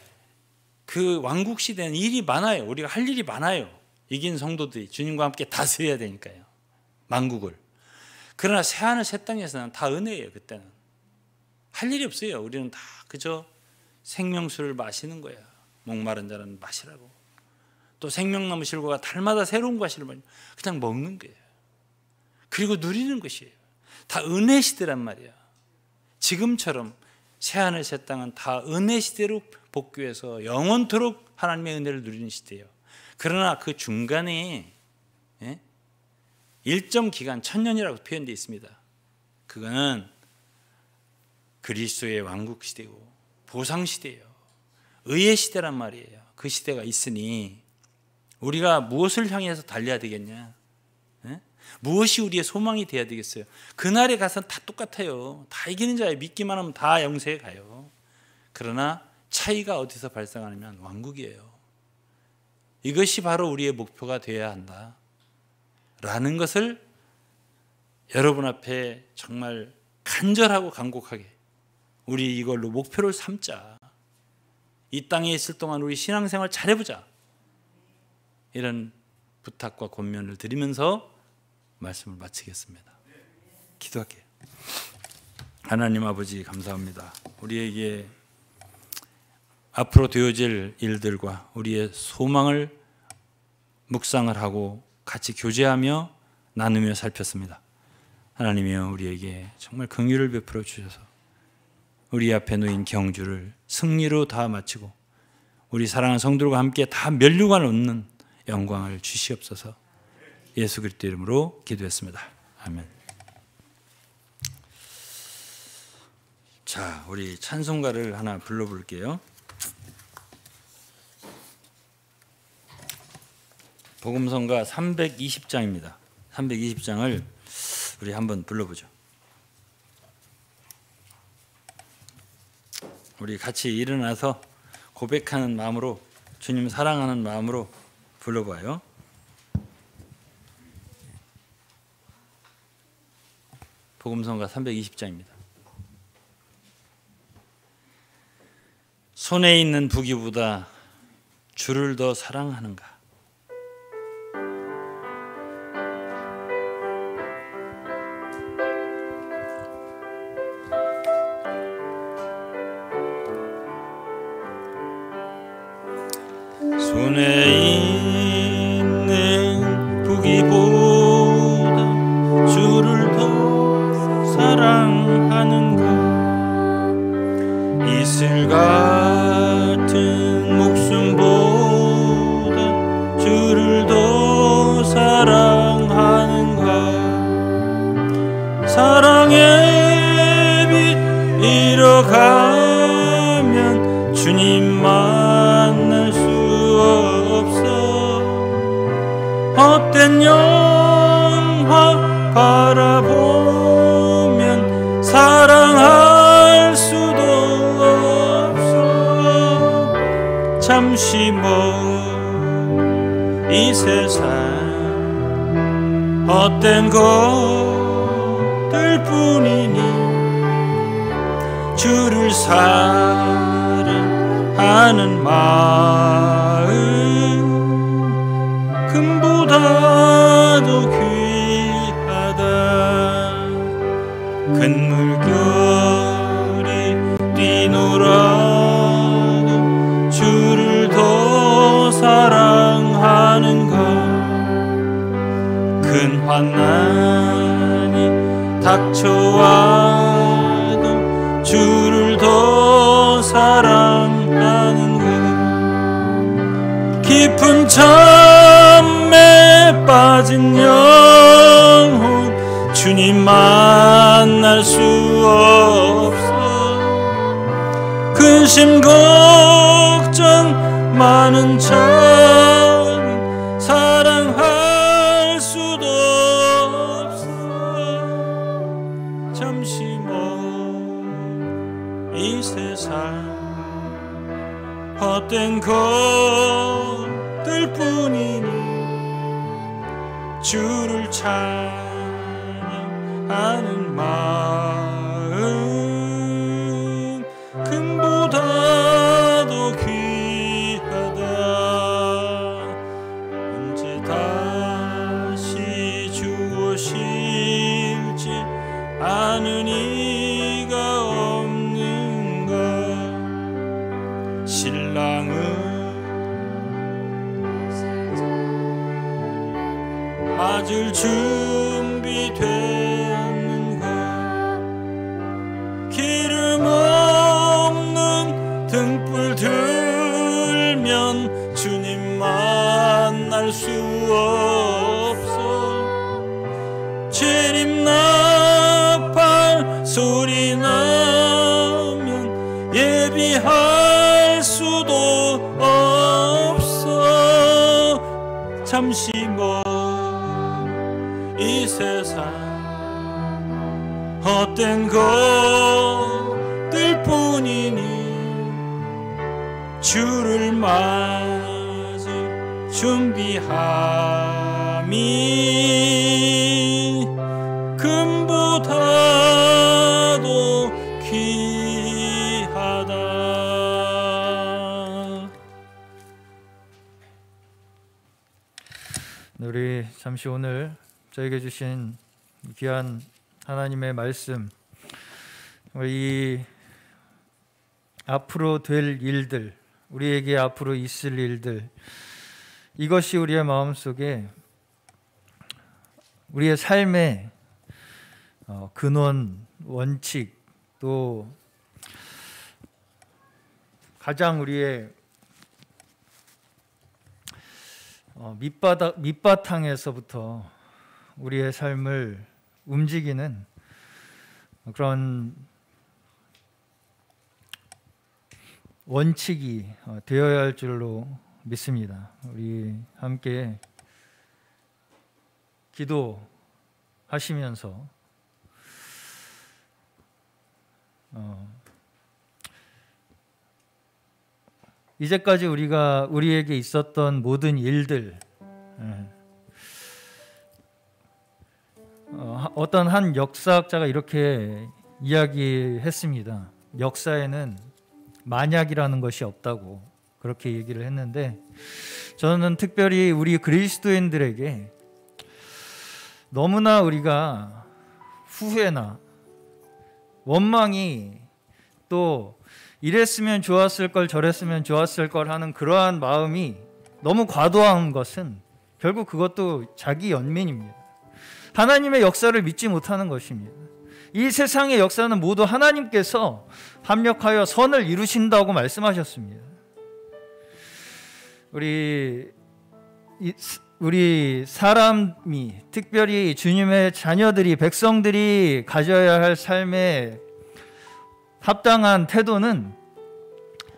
그 왕국 시대는 일이 많아요. 우리가 할 일이 많아요. 이긴 성도들이 주님과 함께 다스려야 되니까요. 만국을. 그러나 새하늘 새 땅에서는 다 은혜예요. 그때는 할 일이 없어요. 우리는 다 그저 생명수를 마시는 거야. 목마른 자는 마시라고. 또 생명나무 실과가 달마다 새로운 과실을 그냥 먹는 거예요. 그리고 누리는 것이에요. 다 은혜 시대란 말이야. 지금처럼 새하늘 새 땅은 다 은혜 시대로 복귀해서 영원토록 하나님의 은혜를 누리는 시대예요. 그러나 그 중간에 일정 기간 1000년이라고 표현되어 있습니다. 그거는 그리스도의 왕국 시대고 보상 시대예요. 의의 시대란 말이에요. 그 시대가 있으니 우리가 무엇을 향해서 달려야 되겠냐? 무엇이 우리의 소망이 되어야 되겠어요? 그날에 가서는 다 똑같아요. 다 이기는 자예요. 믿기만 하면 다 영생에 가요. 그러나 차이가 어디서 발생하냐면 왕국이에요. 이것이 바로 우리의 목표가 되어야 한다 라는 것을 여러분 앞에 정말 간절하고 간곡하게 우리 이걸로 목표를 삼자. 이 땅에 있을 동안 우리 신앙생활 잘해보자. 이런 부탁과 권면을 드리면서 말씀을 마치겠습니다. 기도할게요. 하나님 아버지 감사합니다. 우리에게 앞으로 되어질 일들과 우리의 소망을 묵상을 하고 같이 교제하며 나누며 살폈습니다. 하나님이여 우리에게 정말 긍휼을 베풀어 주셔서 우리 앞에 놓인 경주를 승리로 다 마치고 우리 사랑하는 성도들과 함께 다 면류관 얻는 영광을 주시옵소서. 예수 그리스도 이름으로 기도했습니다. 아멘. 자, 우리 찬송가를 하나 불러볼게요. 복음성가 320장입니다. 320장을 우리 한번 불러보죠. 우리 같이 일어나서 고백하는 마음으로 주님 사랑하는 마음으로 불러봐요. 복음성가 320장입니다. 손에 있는 부귀보다 주를 더 사랑하는가? 손에 있는 부귀보다 주를 더 사랑하는가? 이슬 같은 목숨보다 주를 더 사랑하는가? 사랑의 빛 잃어가면 주님 만날 수 없어. 헛된 영화 바라보면 사랑할 수도 없어. 잠시 먼 이 세상 헛된 것들 뿐이니 주를 사랑하는 마음 금보다도 귀하다. 큰 물결이 뛰놀아도 주를 더 사랑하는가? 큰 환난이 닥쳐와도 주를 더 사랑하는가? 깊은 잠에 빠진 영혼 주님 만날 수 없어. 근심 걱정 많은 자는 사랑할 수도 없어. 잠시 먼 이 세상 헛된 것들 뿐이니 주를 찬양하는 마음 금보다도 귀하다. 언제 다시 주 오실지 아는 이가 없는가? 신랑은 맞을 준비되었는가? 기름 없는 등불 들면 주님 할 수 없어. 재림 나팔 소리 나면 예비할 수도 없어. 잠시 이 세상 헛된 것들 뿐이니 주를 맞을 준비함이 금보다도 귀하다. 우리 잠시 오늘 저에게 주신 귀한 하나님의 말씀, 이 앞으로 될 일들, 우리에게 앞으로 있을 일들, 이것이 우리의 마음속에 우리의 삶의 근원, 원칙, 또 가장 우리의 밑바탕에서부터 우리의 삶을 움직이는 그런 원칙이 되어야 할 줄로 믿습니다. 우리 함께 기도하시면서 이제까지 우리에게 있었던 모든 일들, 어떤 한 역사학자가 이렇게 이야기했습니다. 역사에는 만약이라는 것이 없다고 그렇게 얘기를 했는데, 저는 특별히 우리 그리스도인들에게 너무나 우리가 후회나 원망이, 또 이랬으면 좋았을 걸 저랬으면 좋았을 걸 하는 그러한 마음이 너무 과도한 것은 결국 그것도 자기 연민입니다. 하나님의 역사를 믿지 못하는 것입니다. 이 세상의 역사는 모두 하나님께서 합력하여 선을 이루신다고 말씀하셨습니다. 우리 사람이, 특별히 주님의 자녀들이, 백성들이 가져야 할 삶의 합당한 태도는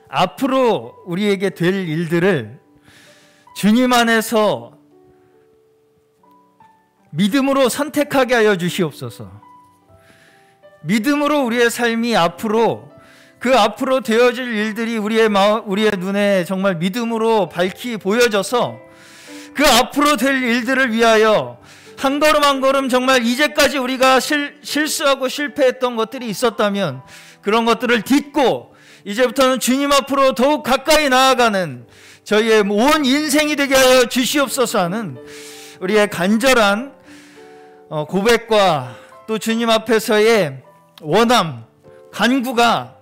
앞으로 우리에게 될 일들을 주님 안에서 믿음으로 선택하게 하여 주시옵소서. 믿음으로 우리의 삶이 앞으로 되어질 일들이 우리의 눈에 정말 믿음으로 밝히 보여져서 그 앞으로 될 일들을 위하여 한 걸음 한 걸음 정말 이제까지 우리가 실수하고 실패했던 것들이 있었다면 그런 것들을 딛고 이제부터는 주님 앞으로 더욱 가까이 나아가는 저희의 온 인생이 되게 하여 주시옵소서 하는 우리의 간절한 고백과 또 주님 앞에서의 원함, 간구가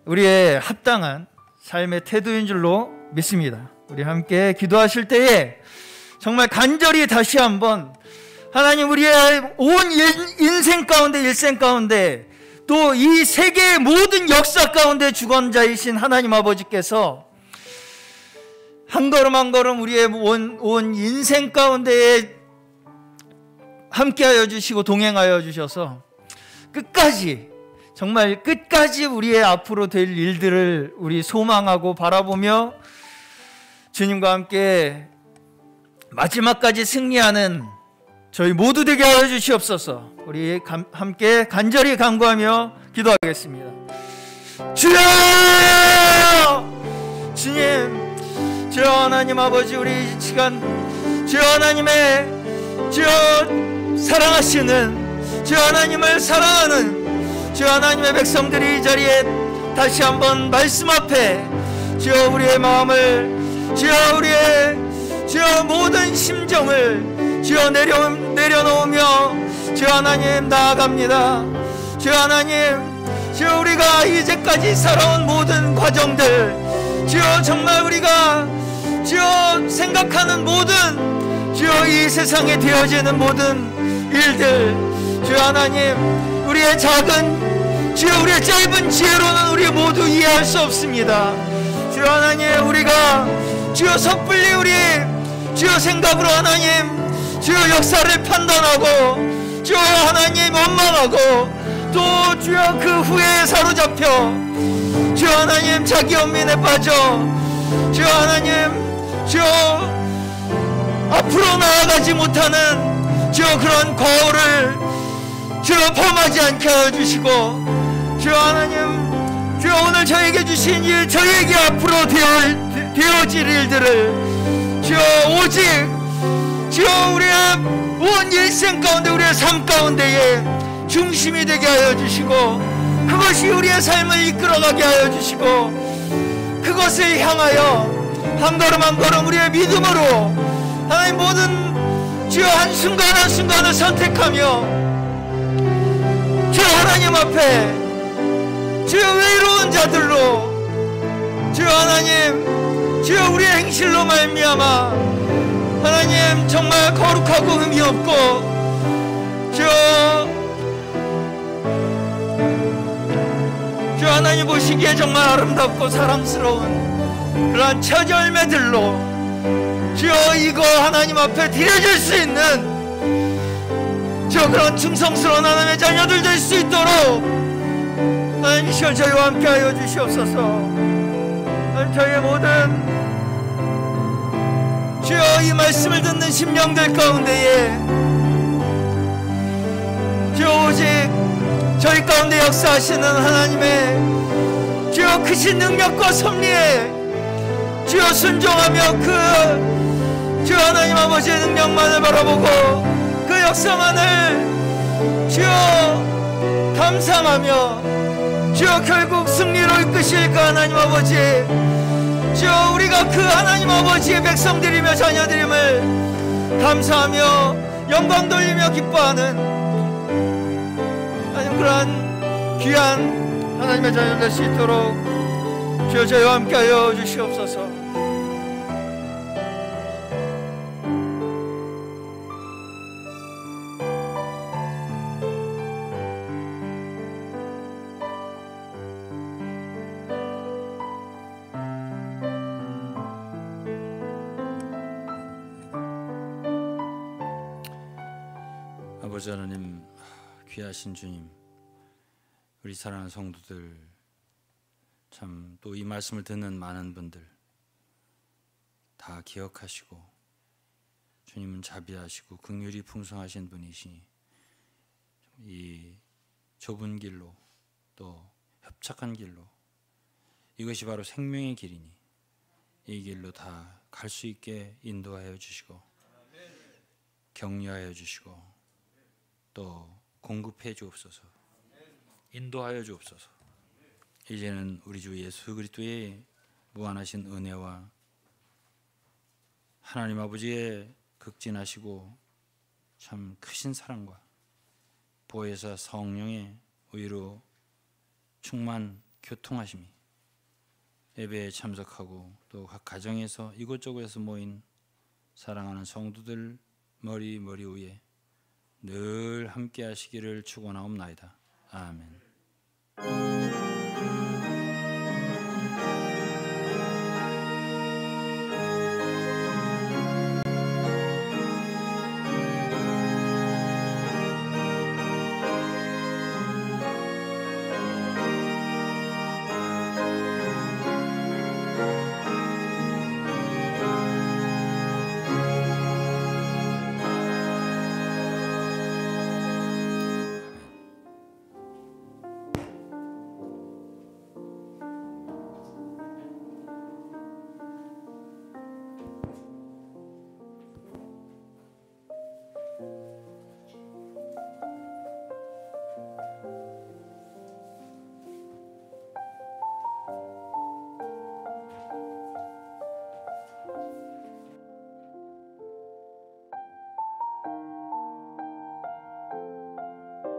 우리의 합당한 삶의 태도인 줄로 믿습니다. 우리 함께 기도하실 때에 정말 간절히 다시 한번 하나님, 우리의 온 인생 가운데, 일생 가운데, 또 이 세계의 모든 역사 가운데 주권자이신 하나님 아버지께서 한 걸음 한 걸음 우리의 온 인생 가운데에 함께하여 주시고 동행하여 주셔서 끝까지, 정말 끝까지 우리의 앞으로 될 일들을 우리 소망하고 바라보며 주님과 함께 마지막까지 승리하는 저희 모두 되게 하여 주시옵소서. 우리 함께 간절히 간구하며 기도하겠습니다. 주여! 주님, 주여 하나님 아버지, 우리 이 시간 주여 하나님의 주여 사랑하시는 주여 하나님을 사랑하는 주여 하나님의 백성들이 이 자리에 다시 한번 말씀 앞에 주여 우리의 마음을, 주여 우리의 주여 모든 심정을 주여 내려놓으며 주여 하나님 나아갑니다. 주여 하나님, 주여 우리가 이제까지 살아온 모든 과정들, 주여 정말 우리가 주여 생각하는 모든 주여 이 세상에 되어지는 모든 일들, 주여 하나님, 우리의 작은 주여 우리의 짧은 지혜로는 우리 모두 이해할 수 없습니다. 주여 하나님, 우리가 주여 섣불리 우리 주여 생각으로 하나님 주여 역사를 판단하고 주여 하나님 원망하고 또 주여 그 후에 사로잡혀 주여 하나님 자기 연민에 빠져 주여 하나님 주여 앞으로 나아가지 못하는 주여 그런 거울을 주여 범하지 않게 하여 주시고 주여 하나님 주여 오늘 저에게 주신 일 저에게 앞으로 되어질 일들을 주여 오직 주여 우리의 온 일생 가운데 우리의 삶 가운데에 중심이 되게 하여 주시고 그것이 우리의 삶을 이끌어가게 하여 주시고 그것을 향하여 한 걸음 한 걸음 우리의 믿음으로 하나님 모든 주여 한순간 한순간을 선택하며 주여 하나님 앞에 주여 외로운 자들로 주여 하나님 주여 우리의 행실로 말미암아 하나님 정말 거룩하고 의미 없고 주여 하나님 보시기에 정말 아름답고 사랑스러운 그러한 처절매들로 주여 이거 하나님 앞에 드려질 수 있는 주여 그런 충성스러운 하나님의 자녀들 될 수 있도록 하나님 이 시간 저희와 함께 하여 주시옵소서. 하나님 저희의 모든 주여 이 말씀을 듣는 심령들 가운데에 주여 오직 저희 가운데 역사하시는 하나님의 주여 크신 능력과 섭리에 주여 순종하며 그 주여 하나님 아버지의 능력만을 바라보고 그 역사만을 주여 감상하며 주여 결국 승리로 이끄실 그 하나님 아버지 주여 우리가 그 하나님 아버지의 백성들이며 자녀들임을 감사하며 영광 돌리며 기뻐하는 하나님 그러한 귀한 하나님의 자녀 될 수 있도록 주여 저희와 함께하여 주시옵소서. 아버지 하나님, 귀하신 주님, 우리 사랑하는 성도들, 참 또 이 말씀을 듣는 많은 분들 다 기억하시고 주님은 자비하시고 긍휼이 풍성하신 분이시니 이 좁은 길로 또 협착한 길로 이것이 바로 생명의 길이니 이 길로 다 갈 수 있게 인도하여 주시고 격려하여 주시고 또 공급해 주옵소서. 인도하여 주옵소서. 이제는 우리 주 예수 그리스도의 무한하신 은혜와 하나님 아버지의 극진하시고 참 크신 사랑과 보혜사 성령의 의로 충만 교통하심이 예배에 참석하고 또 각 가정에서 이곳저곳에서 모인 사랑하는 성도들 머리 위에 늘 함께 하시기를 축원하옵나이다. 아멘.